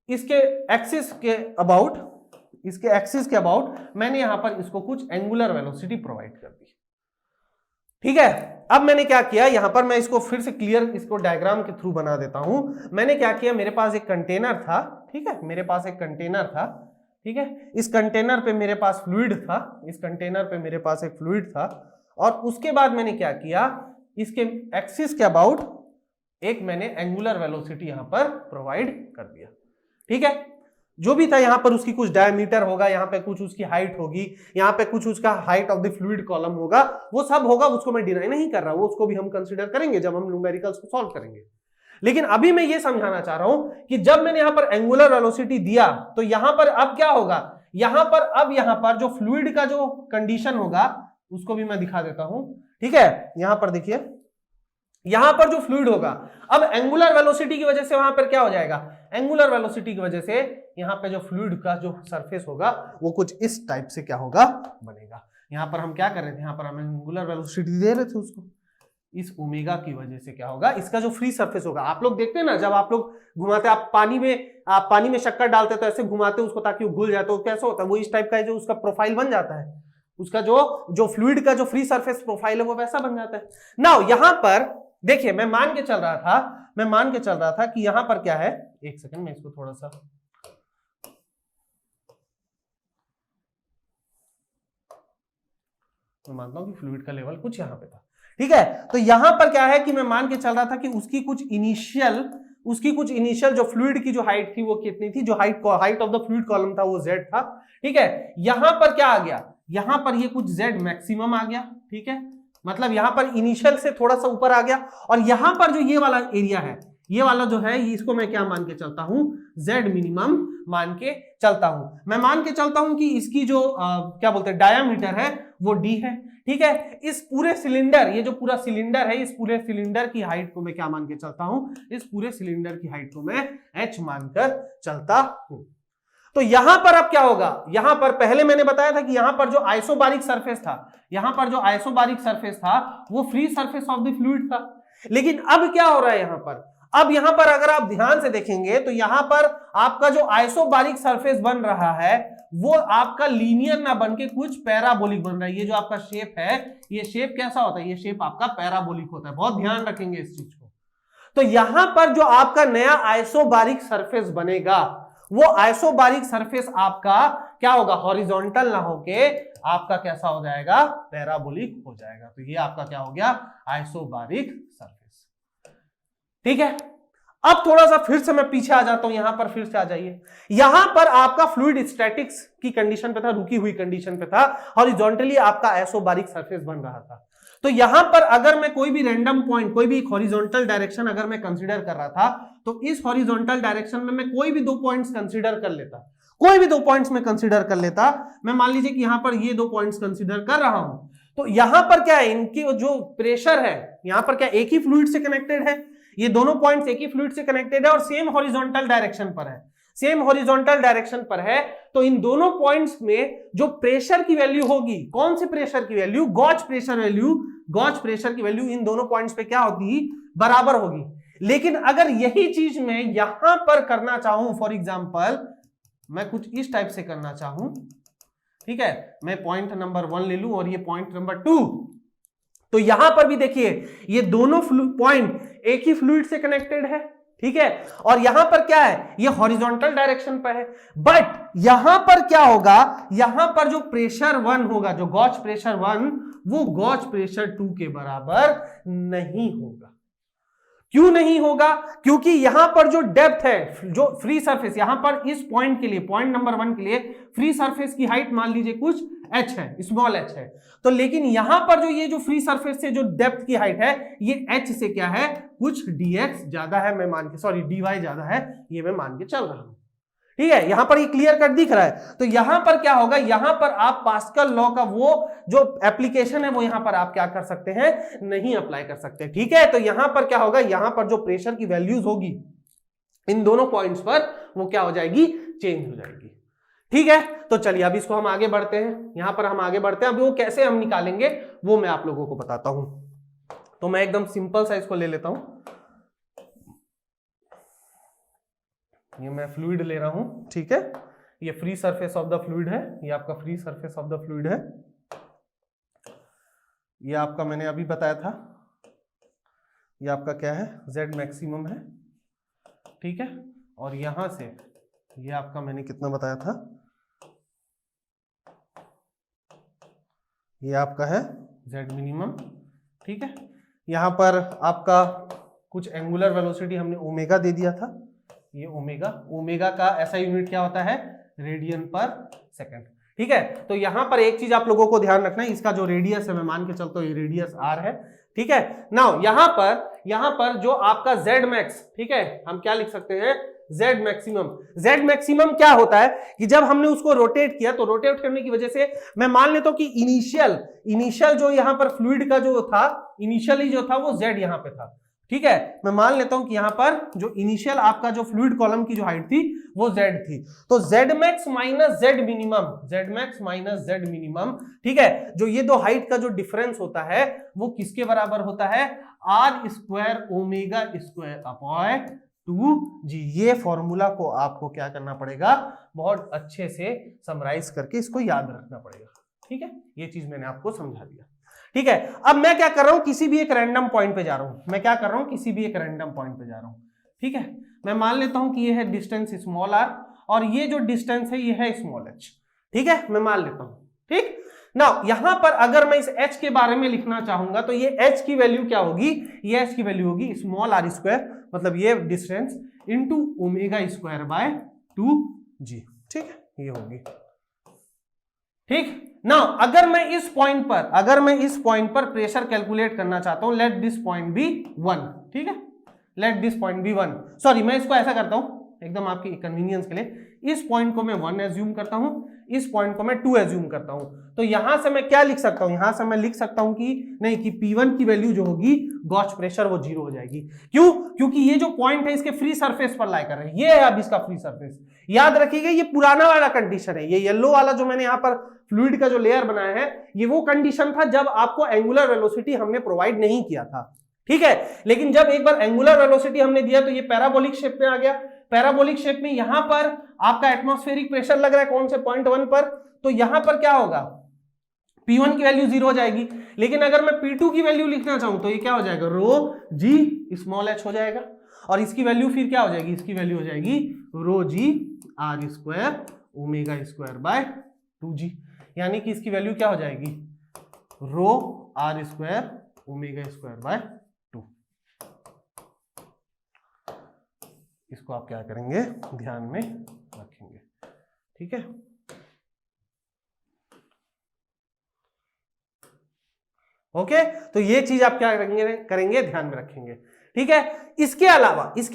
इसके एक्सिस के अबाउट मैंने यहां पर इसको कुछ एंगुलर वेलोसिटी प्रोवाइड कर दी। ठीक है, अब मैंने क्या किया, यहां पर मैं इसको फिर से क्लियर इसको डायग्राम के थ्रू बना देता हूं। मैंने क्या किया, मेरे पास एक कंटेनर था, ठीक है, मेरे पास एक कंटेनर था, ठीक है, इस कंटेनर पे मेरे पास फ्लूइड था, इस कंटेनर पे मेरे पास एक फ्लूइड था, और उसके बाद मैंने क्या किया, इसके एक्सिस के अबाउट एक मैंने एंगुलर वेलोसिटी यहां पर प्रोवाइड कर दिया। ठीक है, जो भी था यहां पर उसकी कुछ डायमीटर होगा, यहां पे कुछ उसकी हाइट होगी, यहां पे कुछ उसका height of the fluid column होगा, वो सब होगा, उसको मैं डिनाई नहीं कर रहा, वो उसको भी हम कंसीडर करेंगे जब हम न्यूमेरिकल्स को सॉल्व करेंगे। लेकिन अभी मैं ये समझाना चाह रहा हूं कि जब मैंने यहां पर एंगुलर वेलोसिटी दिया तो यहां पर अब क्या होगा, यहां पर अब यहां पर जो फ्लूइड का जो कंडीशन होगा उसको भी मैं दिखा देता हूं। ठीक है, यहां पर देखिए, यहां पर जो फ्लूइड होगा, अब एंगुलर वेलोसिटी की वजह से वहां पर क्या हो जाएगा, एंगुलर वेलोसिटी की वजह से यहां पे जो फ्लूइड का जो सरफेस होगा वो कुछ इस टाइप से क्या होगा, बनेगा। यहां पर हम क्या कर रहे थे, यहां पर हम एंगुलर वेलोसिटी दे रहे थे उसको, इस ओमेगा की वजह से क्या होगा, इसका जो फ्री सरफेस होगा, आप लोग देखते हैं ना जब आप लोग घुमाते, आप पानी में शक्कर डालते तो ऐसे घुमाते उसको ताकि वो घुल जाए, तो कैसा होता है, वो इस टाइप का जो उसका प्रोफाइल बन जाता है, उसका जो फ्लूइड का जो फ्री सरफेस प्रोफाइल है वो वैसा बन जाता है। नाउ यहां पर देखिए, मैं मान के चल रहा था कि यहां पर क्या है, एक सेकंड में इसको थोड़ा सा, मैं मानता हूं कि फ्लूइड का लेवल कुछ यहां पे था। ठीक है, तो यहां पर क्या है कि मैं मान के चल रहा था कि उसकी कुछ इनिशियल जो फ्लूइड की जो हाइट थी वो कितनी थी, जो height of the fluid column था वो z था। ठीक है, यहां पर क्या आ गया, यहां पर ये कुछ z मैक्सिमम आ गया। ठीक है, मतलब यहां पर इनिशियल से थोड़ा सा ऊपर आ गया, और यहां पर जो ये वाला एरिया है, ये वाला जो है, इसको मैं क्या मान के चलता हूं, z मिनिमम मान के चलता हूं। मैं मान के चलता हूं कि इसकी जो क्या बोलते हैं डायामीटर है वो d है। ठीक है, इस पूरे सिलेंडर, ये जो पूरा सिलेंडर है, इस पूरे सिलेंडर की हाइट को मैं क्या मान के चलता हूं, इस पूरे सिलेंडर की हाइट को मैं h मानकर चलता हूं। तो यहां पर अब क्या होगा, यहां पर पहले मैंने बताया था कि यहां पर जो आइसोबारिक सरफेस था, यहां पर जो आइसोबारिक सरफेस था वो free surface of the fluid था। लेकिन अब क्या हो रहा है यहां पर, अब यहां पर अगर आप ध्यान से देखेंगे तो यहां पर आपका जो आइसोबारिक सरफेस बन रहा है वो आपका लीनियर ना बन के कुछ पैराबोलिक बन रहा है। ये जो आपका शेप है, ये शेप कैसा होता है, ये शेप आपका पैराबोलिक होता है, बहुत ध्यान रखेंगे इस चीज को। तो यहां पर जो आपका नया आइसोबारिक सरफेस बनेगा वो आइसोबारिक सरफेस आपका क्या होगा, हॉरिजॉन्टल ना होके आपका कैसा हो जाएगा, पैराबोलिक हो जाएगा। तो ये आपका क्या हो गया, आइसोबारिक सरफेस। ठीक है, अब थोड़ा सा फिर से मैं पीछे आ जाता हूं, यहां पर फिर से आ जाइए, यहां पर आपका फ्लूइड स्टैटिक्स की कंडीशन पे था, रुकी हुई कंडीशन पे था, हॉरिजॉन्टली आपका आइसोबारिक सरफेस बन रहा था। तो यहां पर अगर मैं कोई भी रैंडम पॉइंट, कोई भी एक हॉरिजॉन्टल डायरेक्शन अगर मैं कंसीडर कर रहा था, तो इस हॉरिजॉन्टल डायरेक्शन में मैं कोई भी 2 पॉइंट्स कंसीडर कर लेता, कोई भी 2 पॉइंट्स में कंसीडर कर लेता। मैं मान लीजिए कि यहां पर ये 2 पॉइंट्स कंसीडर कर रहा हूं, तो यहां पर क्या है, इनकी जो प्रेशर है यहां पर क्या एक ही फ्लूइड से कनेक्टेड है, ये दोनों पॉइंट्स एक ही फ्लूइड से कनेक्टेड है और सेम हॉरिजॉन्टल डायरेक्शन पर है, सेम हॉरिजॉन्टल डायरेक्शन पर है। तो इन दोनों पॉइंट्स में जो प्रेशर की वैल्यू होगी, कौन से प्रेशर की वैल्यू, गॉज प्रेशर की वैल्यू इन दोनों पॉइंट्स पे क्या होगी, बराबर होगी। लेकिन अगर यही चीज मैं यहां पर करना चाहूं, फॉर एग्जांपल मैं कुछ इस टाइप से करना चाहूं, ठीक है, मैं पॉइंट नंबर 1 ले लूं और ये पॉइंट नंबर 2, तो यहां पर भी देखिए ये दोनों पॉइंट एक ही फ्लूइड से कनेक्टेड है। ठीक है, और यहां पर क्या है, ये हॉरिजॉन्टल डायरेक्शन पर है, बट यहां पर क्या होगा, यहां पर जो प्रेशर 1 होगा, जो गॉज प्रेशर 1, वो गॉज प्रेशर 2 के बराबर नहीं होगा। क्यों नहीं होगा, क्योंकि यहां पर जो डेप्थ है, जो फ्री सरफेस, यहां पर इस पॉइंट के लिए, पॉइंट नंबर 1 के लिए फ्री सरफेस की हाइट मान लीजिए कुछ h है, स्मॉल h है, तो लेकिन यहां पर जो ये जो फ्री सरफेस से जो डेप्थ की हाइट है, ये h से क्या है, कुछ dx ज्यादा है, मैं मान के, सॉरी dy ज्यादा है, ये मैं मान के चल रहा हूं। ठीक है, यहां पर ये क्लियर कट दिख रहा है। तो यहां पर क्या होगा, यहां पर आप पास्कल लॉ का वो जो एप्लीकेशन है वो यहां पर आप क्या कर सकते हैं, नहीं अप्लाई कर सकते। ठीक है, तो यहां पर क्या होगा, यहां पर जो प्रेशर की वैल्यूज होगी इन दोनों पॉइंट्स पर, वो क्या हो जाएगी, चेंज हो जाएगी। ठीक है, तो चलिए अब इसको हम आगे बढ़ते हैं, यहां पर हम आगे बढ़ते हैं। अब वो कैसे हम निकालेंगे वो मैं आप लोगों को बताता हूं। तो मैं एकदम सिंपल सा इसको ले लेता हूं, ये मैं फ्लूइड ले रहा हूं, ठीक है, ये free surface of the fluid है, ये आपका free surface of the fluid है। ये आपका मैंने अभी बताया था, ये आपका क्या है, z मैक्सिमम है, ठीक है। और यहां से ये आपका मैंने कितना बताया था, ये आपका है z मिनिमम, ठीक है। यहां पर आपका कुछ एंगुलर वेलोसिटी हमने ओमेगा दे दिया था, ये ओमेगा, ओमेगा का ऐसा यूनिट क्या होता है, रेडियन पर सेकंड, ठीक है। तो यहां पर एक चीज आप लोगों को ध्यान रखना है, इसका जो रेडियस है मैं मान के चलता हूं ये रेडियस r है, ठीक है। नाउ यहां पर जो आपका z मैक्स, ठीक है, हम क्या लिख सकते हैं, z मैक्सिमम। z मैक्सिमम क्या होता है कि जब हमने उसको रोटेट किया तो रोटेट करने की वजह से मैं मान लेता हूं कि इनिशियल जो यहां पर फ्लूइड का जो था, इनिशियली जो था वो z यहां पे था, ठीक है। मैं मान लेता हूं कि यहां पर जो इनिशियल आपका जो फ्लूइड कॉलम की जो हाइट थी वो z थी, तो z max minus z minimum, z max minus z minimum, ठीक है। जो ये दो हाइट का जो डिफरेंस होता है वो किसके बराबर होता है, r square omega square upon 2g। ये फॉर्मूला को आपको क्या करना पड़ेगा, बहुत अच्छे से समराइज करके इसको याद रखना पड़ेगा, ठीक है। ये चीज मैंने आपको समझा दिया, ठीक है। अब मैं क्या कर रहा हूं, किसी भी एक रैंडम पॉइंट पे जा रहा हूं, मैं क्या कर रहा हूं, किसी भी एक रैंडम पॉइंट पे जा रहा हूं, ठीक है। मैं मान लेता हूं कि ये है डिस्टेंस स्मॉल r और ये जो डिस्टेंस है ये है स्मॉल h, ठीक है, मैं मान लेता हूं, ठीक। नाउ यहां पर अगर मैं इस h के बारे में लिखना चाहूंगा तो ये h की वैल्यू क्या होगी, ये h की वैल्यू होगी स्मॉल r स्क्वायर, मतलब ये distance into omega square by 2g, ठीक है, ये होगी, ठीक। नाउ अगर मैं इस पॉइंट पर प्रेशर कैलकुलेट करना चाहता हूं, लेट दिस पॉइंट बी 1, ठीक है, let this point be 1, sorry मैं इसको ऐसा करता हूं एकदम आपकी कन्वीनियंस के लिए, इस पॉइंट को मैं 1 एज्यूम करता हूं, इस पॉइंट को मैं 2 एज्यूम करता हूं, तो यहां से मैं क्या लिख सकता हूं, यहां से मैं लिख सकता हूं कि नहीं, कि P1 की वैल्यू जो होगी गॉस प्रेशर वो 0 हो जाएगी। क्यों, क्योंकि ये जो पॉइंट है इसके फ्री सरफेस पर लाई कर रहे हैं, ये है अब इसका फ्री सरफेस। याद रखिएगा ये पुराना वाला कंडीशन है, ये येलो वाला जो मैंने यहां पर फ्लूइड का जो लेयर बनाया है ये वो कंडीशन था जब आपको एंगुलर वेलोसिटी हमने प्रोवाइड नहीं किया था, ठीक है। लेकिन जब एक बार एंगुलर वेलोसिटी हमने दिया तो ये पैराबोलिक शेप में आ गया, पैराबोलिक शेप में यहां पर आपका एटमॉस्फेरिक प्रेशर लग रहा है कौन से पॉइंट 1 पर, तो यहां पर क्या होगा, P1 की वैल्यू 0 हो जाएगी। लेकिन अगर मैं P2 की वैल्यू लिखना चाहूं तो ये क्या हो जाएगा, रो जी स्मॉल h हो जाएगा, और इसकी वैल्यू फिर क्या हो जाएगी, इसकी वैल्यू हो जाएगी रो जी r square omega square by 2g, यानी कि इसकी वैल्यू क्या हो जाएगी, रो r square omega square bye 2। इसको आप क्या करेंगे, ध्यान में रखेंगे, ठीक है। ओके, तो ये चीज आप क्या करेंगे ध्यान में रखेंगे, ठीक है। इसके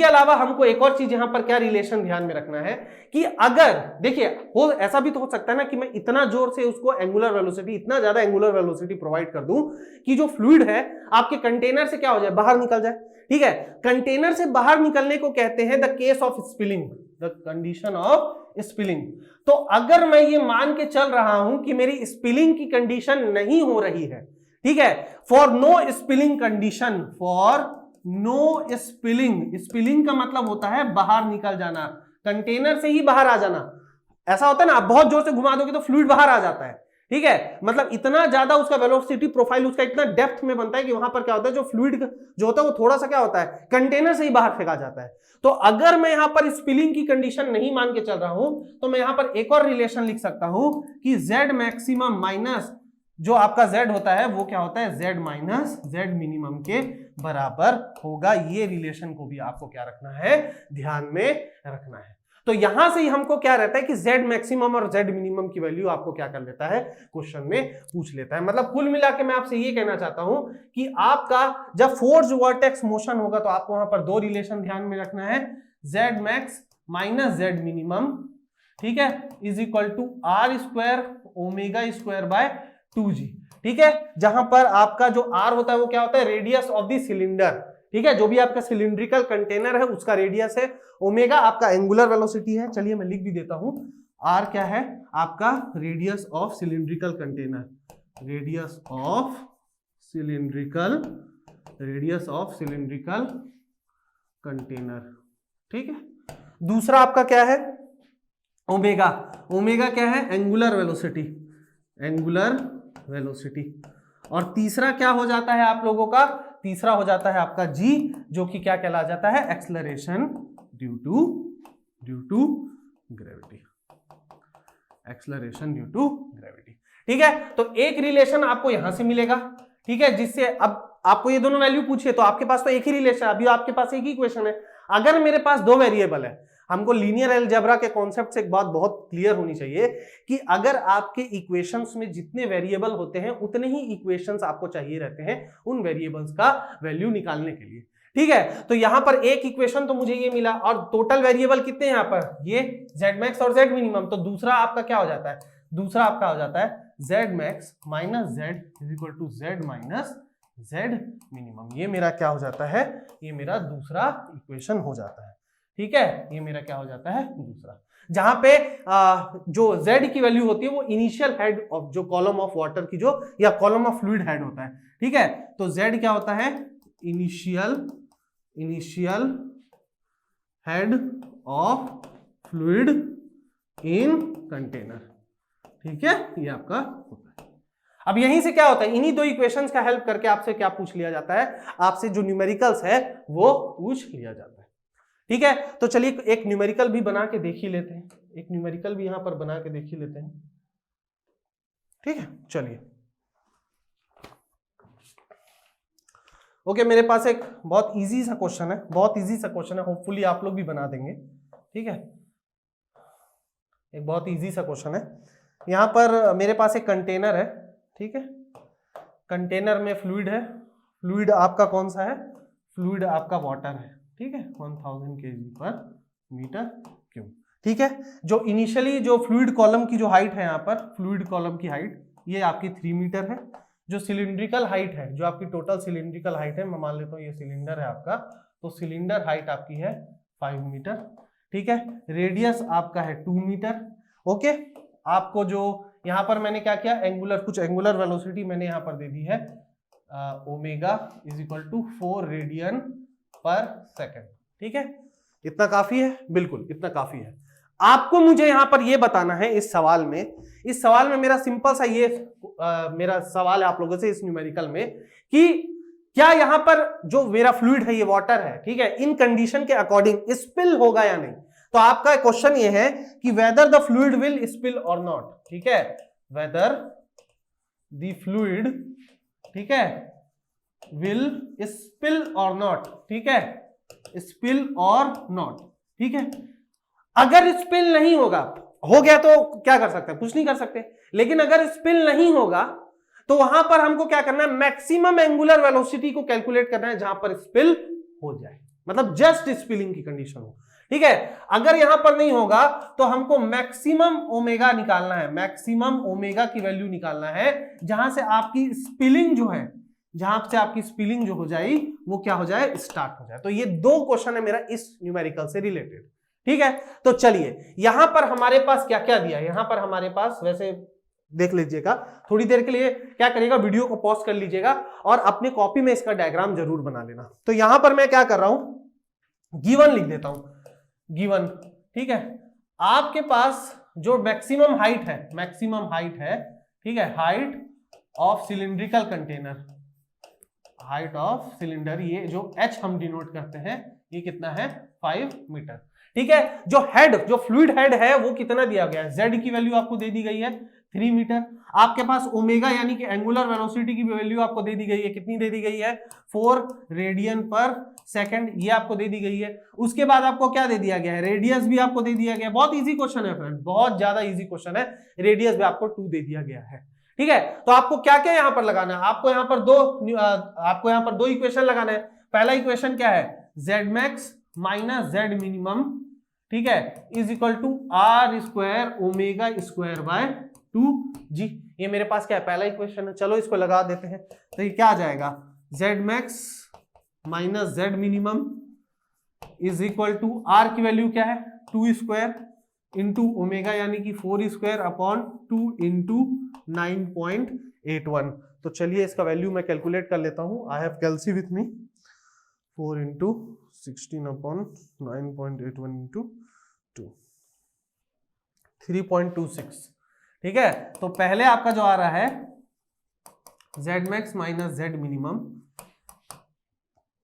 अलावा हमको एक और चीज यहां पर क्या रिलेशन ध्यान में रखना है कि अगर देखिए हो ऐसा भी तो हो सकता है ना कि मैं इतना जोर से उसको एंगुलर वेलोसिटी, इतना ज्यादा एंगुलर वेलोसिटी प्रोवाइड कर दूं कि जो फ्लूइड है आपके कंटेनर से क्या हो जाए, बाहर निकल जाए, ठीक है। कंटेनर से बाहर निकलने को कहते हैं the case of spilling, the condition of spilling. तो अगर मैं ये मान के चल रहा हूं कि मेरी स्पिलिंग की कंडीशन नहीं हो रही है, ठीक है, for no spilling condition, for no spilling, spilling का मतलब होता है बाहर निकल जाना, कंटेनर से ही बाहर आ जाना। ऐसा होता है ना, आप बहुत जोर से घुमा दोगे तो फ्लूइड बाहर आ जाता है, ठीक है, मतलब इतना ज्यादा उसका वेलोसिटी प्रोफाइल उसका इतना डेप्थ में बनता है कि वहां पर क्या होता है, जो फ्लूइड जो होता है वो थोड़ा सा क्या होता है, कंटेनर से ही बाहर फेंका जाता है। तो अगर मैं यहां पर स्पिलिंग की कंडीशन नहीं मान के चल रहा हूं तो मैं यहां पर एक और रिलेशन लिख सकता हूं कि z मैक्सिमम माइनस जो आपका z होता है वो क्या होता है, z माइनस z मिनिमम के बराबर होगा। ये रिलेशन को भी आपको क्या रखना है, ध्यान में रखना है। तो यहां से ही हमको क्या रहता है कि z मैक्सिमम और z मिनिमम की वैल्यू आपको क्या कर लेता है, क्वेश्चन में पूछ लेता है। मतलब कुल मिला के मैं आपसे ये कहना चाहता हूं कि आपका जब फोर्स वर्टेक्स मोशन होगा तो आपको वहां पर दो रिलेशन ध्यान में रखना है, z max minus z minimum, ठीक है, is equal to r square omega square by 2g, ठीक है। जहां पर आपका जो r होता है वो क्या होता है, रेडियस ऑफ द सिलेंडर, ठीक है, जो भी आपका सिलिंड्रिकल कंटेनर है उसका रेडियस है, ओमेगा आपका एंगुलर वेलोसिटी है। चलिए मैं लिख भी देता हूं, r क्या है आपका, radius of cylindrical container, radius of cylindrical container, ठीक है। दूसरा आपका क्या है, ओमेगा क्या है, एंगुलर वेलोसिटी, और तीसरा क्या हो जाता है आप लोगों का, तीसरा हो जाता है आपका g, जो कि क्या कहला जाता है, acceleration due to gravity, acceleration due to gravity. ठीक है, तो एक रिलेशन आपको यहां से मिलेगा, ठीक है, जिससे अब आपको ये दोनों वैल्यू पूछिए तो आपके पास तो एक ही रिलेशन, अभी आपके पास एक ही इक्वेशन है। अगर मेरे पास दो वेरिएबल है, हमको लीनियर अलजेब्रा के कॉन्सेप्ट से एक बात बहुत क्लियर होनी चाहिए कि अगर आपके इक्वेशंस में जितने वेरिएबल होते हैं उतने ही इक्वेशंस आपको चाहिए रहते हैं उन वेरिएबल्स का वैल्यू निकालने के लिए। ठीक है, तो यहां पर एक इक्वेशन तो मुझे ये मिला, और टोटल वेरिएबल कितने हैं यहाँ पर, ये z मैक्स और z मिनिमम। तो दूसरा आपका क्या हो जाता है, दूसरा आपका हो जाता है z max minus z is equal to z minus z minimum. ये मेरा क्या हो जाता है, ये मेरा दूसरा इक्वेशन हो जाता है। ठीक है, ये मेरा क्या हो जाता है, दूसरा, जहां पे जो z की वैल्यू होती है वो इनिशियल हेड ऑफ जो कॉलम ऑफ वाटर की जो या कॉलम ऑफ फ्लूइड हेड होता है। ठीक है, तो z क्या होता है, initial head of fluid in container. ठीक है, ये आपका होता है। अब यहीं से क्या होता है, इन्हीं दो इक्वेशंस का हेल्प करके आपसे क्या पूछ लिया जाता है, आपसे जो न्यूमेरिकल्स है वो पूछ लिया जाता है। ठीक है, तो चलिए एक न्यूमेरिकल भी बना के देख ही लेते हैं, एक न्यूमेरिकल भी यहां पर बना के देख ही लेते हैं। ठीक है, चलिए ओके, मेरे पास एक बहुत इजी सा क्वेश्चन है, बहुत इजी सा क्वेश्चन है, होपफुली आप लोग भी बना देंगे। ठीक है, एक बहुत इजी सा क्वेश्चन है। यहां पर मेरे पास एक कंटेनर है, ठीक है, कंटेनर में फ्लूइड है, फ्लूइड आपका कौन सा है, फ्लूइड आपका वाटर है। ठीक है, 1000 kg पर मीटर क्यूब। ठीक है, जो इनिशियली जो फ्लूइड कॉलम की जो हाइट है, यहाँ पर फ्लूइड कॉलम की हाइट ये आपकी 3 मीटर है। जो सिलिंड्रिकल हाइट है, जो आपकी टोटल सिलिंड्रिकल हाइट है, मैं मान लेता हूँ ये सिलेंडर है आपका, तो सिलेंडर हाइट आपकी है 5 मीटर। ठीक है, रेडियस आपका है 2 मीटर। ओके, आपको जो यहाँ पर मैंने क्या किया, एंगुलर कुछ एंगुलर वेलोसिटी मैंने यहाँ पर दे दी है, omega is equal to 4 radian per second. ठीक है, इतना काफी है, बिल्कुल इतना काफी है। आपको मुझे यहां पर यह बताना है इस सवाल में, इस सवाल में मेरा सिंपल सा ये मेरा सवाल है आप लोगों से इस न्यूमेरिकल में कि क्या यहां पर जो मेरा फ्लूइड है ये वाटर है, ठीक है, इन कंडीशन के अकॉर्डिंग स्पिल होगा या नहीं। तो आपका क्वेश्चन ये है कि whether the fluid will spill और नॉट। ठीक है, वेदर द फ्लूइड, ठीक है, विल स्पिल और नॉट। ठीक है, स्पिल और नॉट। ठीक है, अगर स्पिल नहीं होगा, हो गया तो क्या कर सकते हैं, कुछ नहीं कर सकते, लेकिन अगर स्पिल नहीं होगा तो वहां पर हमको क्या करना है, मैक्सिमम एंगुलर वेलोसिटी को कैलकुलेट करना है जहां पर स्पिल हो जाए, मतलब जस्ट स्पिलिंग की कंडीशन हो। ठीक है, अगर यहां पर नहीं होगा तो हमको मैक्सिमम ओमेगा निकालना है, मैक्सिमम ओमेगा की वैल्यू निकालना है जहां से आपकी स्पिलिंग जो है, जहां से आपकी स्पिलिंग जो हो जाए वो क्या हो जाए, स्टार्ट हो जाए। तो ये दो क्वेश्चन है मेरा इस न्यूमेरिकल से रिलेटेड। ठीक है, तो चलिए यहां पर हमारे पास क्या क्या दिया है, यहां पर हमारे पास वैसे देख लीजिएगा, थोड़ी देर के लिए क्या करिएगा, वीडियो को पॉज कर लीजिएगा और अपने कॉपी में इसका डायग्राम जरूर बना लेना। तो यहां पर मैं क्या कर रहा हूं, गिवन लिख देता हूं, गिवन। ठीक है, आपके पास जो मैक्सिमम हाइट है, मैक्सिमम हाइट है, ठीक है, height of cylindrical container, height of cylinder, ये जो h हम डिनोट करते हैं, ये कितना है, 5 मीटर। ठीक है, जो हेड, जो फ्लूइड हेड है वो कितना दिया गया है, z की वैल्यू आपको दे दी गई है 3 मीटर। आपके पास ओमेगा यानी कि एंगुलर वेलोसिटी की वैल्यू आपको दे दी गई है, कितनी दे दी गई है, 4 रेडियन पर सेकंड, ये आपको दे दी गई है। उसके बाद आपको क्या दे दिया गया है, रेडियस भी आपको दे दिया गया है। बहुत इजी क्वेश्चन है फ्रेंड, बहुत ज्यादा इजी क्वेश्चन है, रेडियस भी आपको 2 दे दिया गया है। ठीक है, तो आपको क्या क्या यहां पर लगाना है, आपको यहां पर दो इक्वेशन लगाना है। पहला इक्वेशन क्या है, z max minus z minimum, ठीक है, is equal to r square omega square by 2g। ये मेरे पास क्या है, पहला इक्वेशन है, चलो इसको लगा देते हैं। तो ये क्या आ जाएगा, z max minus z minimum is equal to r की वैल्यू क्या है, 2 स्क्वायर इंटू ओमेगा यानी कि 4 स्क्वायर अपॉन 2 इंटू 9.81। तो चलिए इसका वैल्यू मैं कैलकुलेट कर लेता हूं, I have calci with me, 4 into 16 upon 9.81 into 2, 3.26। ठीक है, तो पहले आपका जो आ रहा है Z max minus z minimum,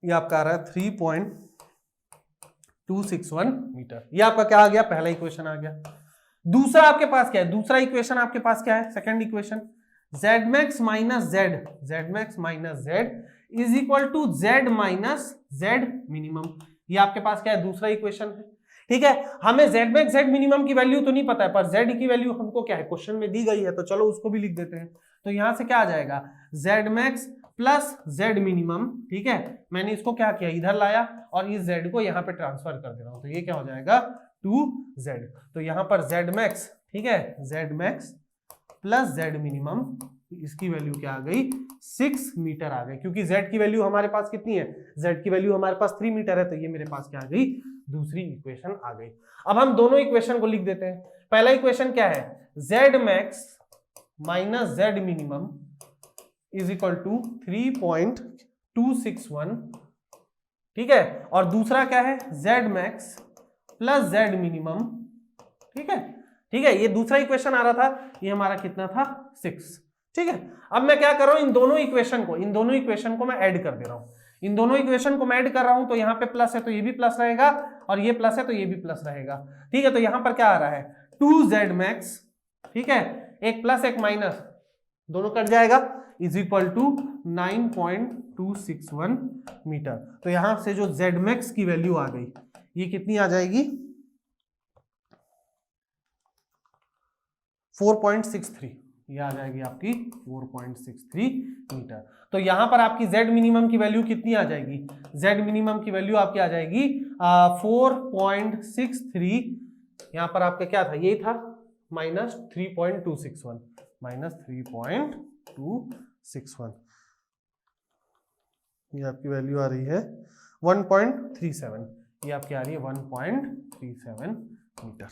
ये आपका आ रहा है 3.261 मीटर। ये आपका क्या आ गया, पहला इक्वेशन आ गया। दूसरा आपके पास क्या है, दूसरा इक्वेशन आपके पास क्या है, second equation, z max minus z, z max minus z is equal to z minus z minimum. ये आपके पास क्या है, दूसरा इक्वेशन है। ठीक है, हमें जेड मैक्स जेड मिनिमम की वैल्यू तो नहीं पता है, पर जेड की वैल्यू हमको क्या है, क्वेश्चन में दी गई है, तो चलो उसको भी लिख देते हैं। तो यहां से क्या आ जाएगा, Z max plus Z minimum. ठीक है, मैंने इसको क्या किया, इधर लाया और इस जेड को यहां पे ट्रांसफर कर दे रहा हूं, तो ये क्या हो जाएगा 2z। तो यहां पर जेड मैक्स, ठीक है, Z max plus Z minimum, इसकी वैल्यू क्या आ गई, 6 मीटर आ गई, क्योंकि z की वैल्यू हमारे पास कितनी है, z की वैल्यू हमारे पास 3 मीटर है, तो ये मेरे पास क्या आ गई, दूसरी इक्वेशन आ गई। अब हम दोनों इक्वेशन को लिख देते हैं। पहला इक्वेशन क्या है, z max minus z minimum is equal to 3.261। ठीक है, और दूसरा क्या है, z max plus z minimum. ठीक है, ठीक है, ये दूसरा इक्वेशन आ रहा था, ये हमारा कितना था, 6। ठीक है, अब मैं क्या कर रहा हूं, इन दोनों इक्वेशन को मैं ऐड कर दे रहा हूं। इन दोनों इक्वेशन को मैं ऐड कर रहा हूं, तो यहाँ पे प्लस है तो ये भी प्लस रहेगा, और ये प्लस है तो ये भी प्लस रहेगा। ठीक है, तो यहां पर क्या आ रहा है, 2z मैक्स, ठीक है, एक प्लस एक माइनस, दोनों कट जाएगा, इज इक्वल टू 9.261 मीटर। तो यहां से जो z मैक्स की वैल्यू आ गई, ये कितनी आ जाएगी, 4.63, ये आ जाएगी आपकी 4.63 मीटर। तो यहां पर आपकी z मिनिमम की वैल्यू कितनी आ जाएगी, z मिनिमम की वैल्यू आपकी आ जाएगी 4.63। यहां पर आपका क्या था, ये था माइनस 3.261, माइनस 3.261, ये आपकी वैल्यू आ रही है 1.37, ये आपकी आ रही है 1.37 मीटर।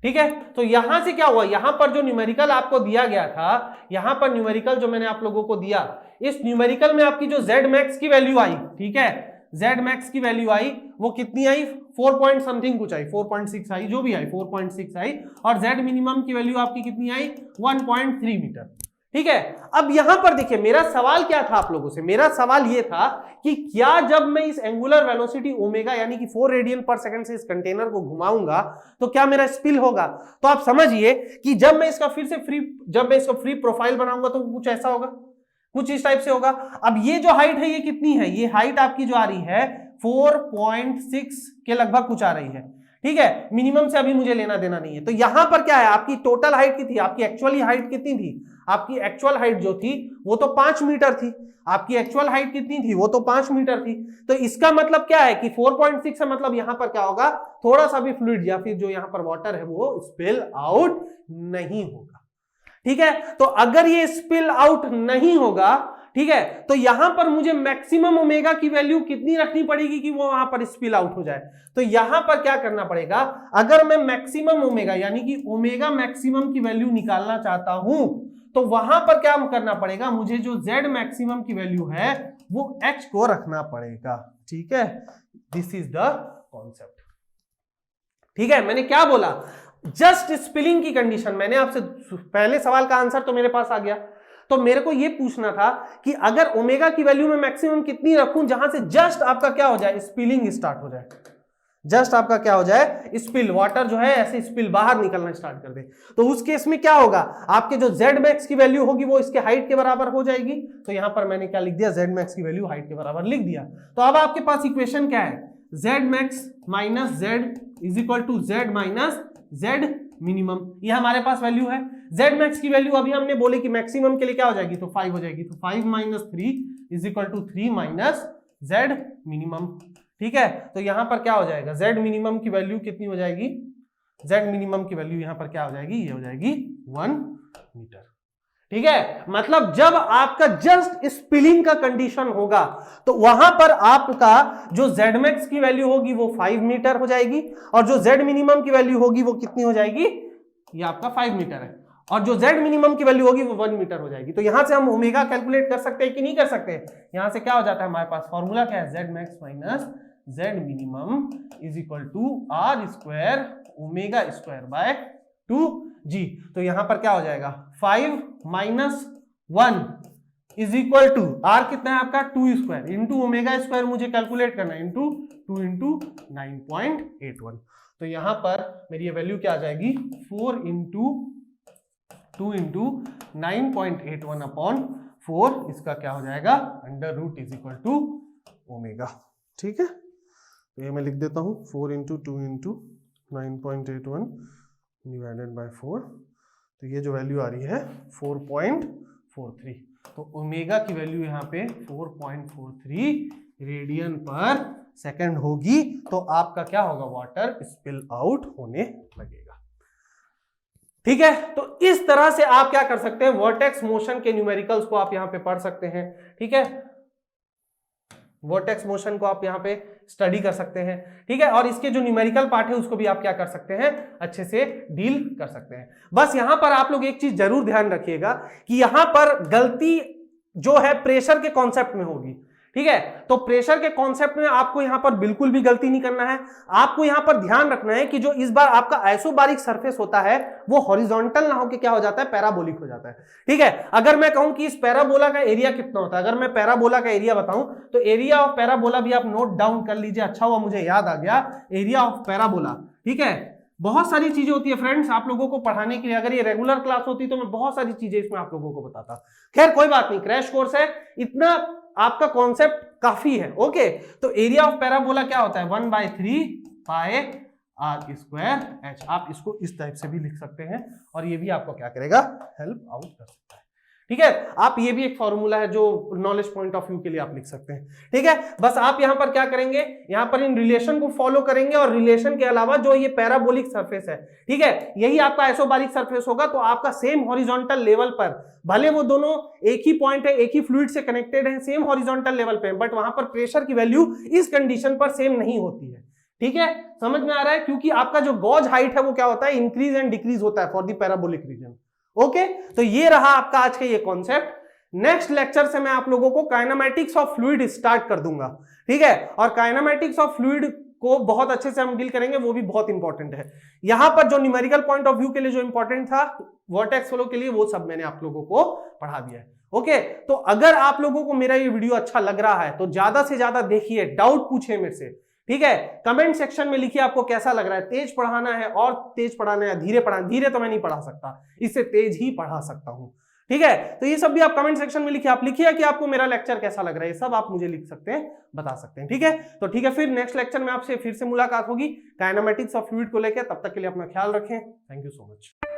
ठीक है, तो यहां से क्या हुआ, यहां पर जो न्यूमेरिकल आपको दिया गया था, यहां पर न्यूमेरिकल जो मैंने आप लोगों को दिया, इस न्यूमेरिकल में आपकी जो z मैक्स की वैल्यू आई, ठीक है, z मैक्स की वैल्यू आई, वो कितनी आई, 4 पॉइंट समथिंग कुछ आई, 4.6 आई, जो भी आई 4.6 आई, और z मिनिमम की वैल्यू आपकी कितनी आई, 1.3 मीटर। ठीक है, अब यहां पर देखिए मेरा सवाल क्या था आप लोगों से, मेरा सवाल यह था कि क्या जब मैं इस एंगुलर वेलोसिटी ओमेगा यानी कि 4 रेडियन पर सेकंड से इस कंटेनर को घुमाऊंगा तो क्या मेरा स्पिल होगा। तो आप समझिए कि जब मैं इसका फ्री प्रोफाइल बनाऊंगा तो कुछ ऐसा होगा, कुछ इस टाइप से होगा। अब ये जो हाइट है ये कितनी है, ये हाइट आपकी जो आ रही है 4.6 के लगभग कुछ आ रही है। ठीक है, मिनिमम से अभी मुझे लेना देना नहीं है। तो यहां पर क्या है, आपकी टोटल हाइट कितनी थी, आपकी एक्चुअली हाइट कितनी थी, आपकी एक्चुअल हाइट जो थी वो तो 5 मीटर थी, आपकी एक्चुअल हाइट कितनी थी, वो तो 5 मीटर थी। तो इसका मतलब क्या है कि 4.6 है, मतलब यहां पर क्या होगा, थोड़ा सा भी फ्लूइड या फिर जो यहां पर वाटर है वो स्पिल आउट नहीं होगा। ठीक है, तो अगर ये स्पिल आउट नहीं होगा, ठीक है, तो यहां पर मुझे मैक्सिमम ओमेगा की वैल्यू कितनी रखनी पड़ेगी कि वो वहां पर स्पिल आउट हो जाए। तो यहां पर क्या करना पड़ेगा, अगर मैं मैक्सिमम ओमेगा यानी कि ओमेगा मैक्सिमम की वैल्यू निकालना चाहता हूं तो वहां पर क्या करना पड़ेगा, मुझे जो z मैक्सिमम की वैल्यू है वो h को रखना पड़ेगा। ठीक है, दिस इज द कॉन्सेप्ट। ठीक है, मैंने क्या बोला, जस्ट स्पिलिंग की कंडीशन, मैंने आपसे पहले सवाल का आंसर तो मेरे पास आ गया, तो मेरे को यह पूछना था कि अगर ओमेगा की वैल्यू में मैक्सिमम कितनी रखूं जहां से जस्ट आपका क्या हो जाए, स्पिलिंग स्टार्ट हो जाए, जस्ट आपका क्या हो जाए, स्पिल, वाटर जो है ऐसे स्पिल बाहर निकलना स्टार्ट कर दे। तो उस केस में क्या होगा, आपके जो z मैक्स की वैल्यू होगी वो इसके हाइट के बराबर हो जाएगी। तो यहां पर मैंने क्या लिख दिया, z मैक्स की वैल्यू हाइट के बराबर लिख दिया। तो अब आपके पास इक्वेशन क्या है, z max minus z is equal to z minus z minimum, ये हमारे पास वैल्यू है। z मैक्स की वैल्यू अभी हमने बोले कि मैक्सिमम के लिए क्या हो जाएगी, तो 5 हो जाएगी, तो 5 minus 3 is equal to 3 minus z minimum. ठीक है, तो यहां पर क्या हो जाएगा, z मिनिमम की वैल्यू कितनी हो जाएगी, z मिनिमम की वैल्यू यहां पर क्या हो जाएगी, ये हो जाएगी 1 मीटर। ठीक है, मतलब जब आपका जस्ट स्पिलिंग का कंडीशन होगा तो वहां पर आपका जो z मैक्स की वैल्यू होगी वो 5 मीटर हो जाएगी, और जो z मिनिमम की वैल्यू होगी वो कितनी हो जाएगी, ये आपका 5 मीटर है, और जो z मिनिमम की वैल्यू होगी वो 1 मीटर हो जाएगी। तो यहां से हम ओमेगा कैलकुलेट कर सकते हैं कि नहीं कर सकते, यहां से क्या हो जाता है, हमारे पास फॉर्मूला क्या है, z max minus z minimum is equal to r square omega square by 2g। तो यहां पर क्या हो जाएगा, 5 minus 1 is equal to r कितना है आपका 2 स्क्वायर इंटू ओमेगा स्क्वायर मुझे कैलकुलेट करना है इंटू 2 इंटू 9.81। तो यहां पर मेरी ये वैल्यू क्या आ जाएगी 4 इंटू 2 इंटू 9.81 अपॉन 4, इसका क्या हो जाएगा under root is equal to omega. ठीक है, तो ये मैं लिख देता हूं 4 इंटू 2 इंटू 9.81 डिवाइडेड बाय 4, तो ये जो वैल्यू आ रही है 4.43। तो ओमेगा की वैल्यू यहाँ पे 4.43 रेडियन पर सेकंड होगी। तो आपका क्या होगा वाटर स्पिल आउट होने लगेगा। ठीक है, तो इस तरह से आप क्या कर सकते हैं वर्टेक्स मोशन के न्यूमेरिकल्स को आप यहां पे पढ़ सकते हैं। ठीक है, वर्टेक्स मोशन को आप यहां पे स्टडी कर सकते हैं। ठीक है, और इसके जो न्यूमेरिकल पार्ट है उसको भी आप क्या कर सकते हैं अच्छे से डील कर सकते हैं। बस यहां पर आप लोग एक चीज जरूर ध्यान रखिएगा कि यहां पर गलती जो है प्रेशर के कॉन्सेप्ट में होगी। ठीक है, तो प्रेशर के कॉन्सेप्ट में आपको यहां पर बिल्कुल भी गलती नहीं करना है। आपको यहां पर ध्यान रखना है कि जो इस बार आपका आइसोबारिक सरफेस होता है वो हॉरिजॉन्टल ना होकर क्या हो जाता है पैराबोलिक हो जाता है। ठीक है, अगर मैं कहूं कि इस पैराबोला का एरिया कितना होता है, अगर मैं पैराबोला का एरिया बताऊं तो एरिया ऑफ पैराबोला भी आप नोट डाउन कर लीजिए। अच्छा हुआ मुझे याद आ गया, एरिया ऑफ पैराबोला। ठीक है, बहुत सारी चीजें होती है फ्रेंड्स आप लोगों को पढ़ाने के लिए। अगर ये रेगुलर क्लास होती तो मैं बहुत सारी चीजें इसमें आप लोगों को बताता। खैर कोई बात नहीं, क्रैश कोर्स है, इतना आपका कॉन्सेप्ट काफी है। ओके, तो एरिया ऑफ पैराबोला क्या होता है 1/3 पाई आर स्क्वायर एच। आप इसको इस टाइप से भी लिख सकते हैं और ये भी आपको क्या करेगा हेल्प आउट कर सकता है। ठीक है, आप ये भी एक फॉर्मूला है जो नॉलेज पॉइंट ऑफ व्यू के लिए आप लिख सकते हैं। ठीक है, बस आप यहां पर क्या करेंगे, यहां पर इन रिलेशन को फॉलो करेंगे और रिलेशन के अलावा जो ये पैराबोलिक सरफेस है, ठीक है, यही आपका आइसोबारिक सरफेस होगा। तो आपका सेम हॉरिजॉन्टल लेवल पर, भले वो दोनों एक ही पॉइंट है, एक ही फ्लूइड से कनेक्टेड है, सेम हॉरिजॉन्टल लेवल पे, बट वहां पर प्रेशर की वैल्यू इस कंडीशन पर सेम नहीं होती है। ठीक है, समझ में आ रहा है, क्योंकि आपका जो गॉज हाइट है वो क्या होता है इंक्रीज एंड डिक्रीज होता है for the parabolic region. Okay, तो ये रहा आपका आज का ये कॉन्सेप्ट। नेक्स्ट लेक्चर से मैं आप लोगों को काइनेमैटिक्स ऑफ फ्लूइड स्टार्ट कर दूंगा। ठीक है, और काइनेमैटिक्स ऑफ फ्लूइड को बहुत अच्छे से हम डील करेंगे, वो भी बहुत इंपॉर्टेंट है। यहां पर जो न्यूमेरिकल पॉइंट ऑफ व्यू के लिए जो इंपॉर्टेंट था वर्टेक्स फ्लो के लिए, वो सब मैंने आप लोगों को पढ़ा दिया है। ओके, तो अगर आप लोगों को मेरा ये वीडियो अच्छा लग रहा है तो ज्यादा से ज्यादा देखिए, डाउट पूछिए मेरे से। ठीक है, कमेंट सेक्शन में लिखिए आपको कैसा लग रहा है, तेज पढ़ाना है और तेज पढ़ाना है, धीरे पढ़ाना, धीरे तो मैं नहीं पढ़ा सकता, इससे तेज ही पढ़ा सकता हूं। ठीक है, तो ये सब भी आप कमेंट सेक्शन में लिखिए। आप लिखिए कि आपको मेरा लेक्चर कैसा लग रहा है, ये सब आप मुझे लिख सकते हैं, बता सकते हैं। ठीक है, तो ठीक है, फिर नेक्स्ट लेक्चर में आपसे फिर से मुलाकात होगी काइनेमैटिक्स ऑफ फ्लूइड को लेकर। तब तक के लिए अपना ख्याल रखें। Thank you so much.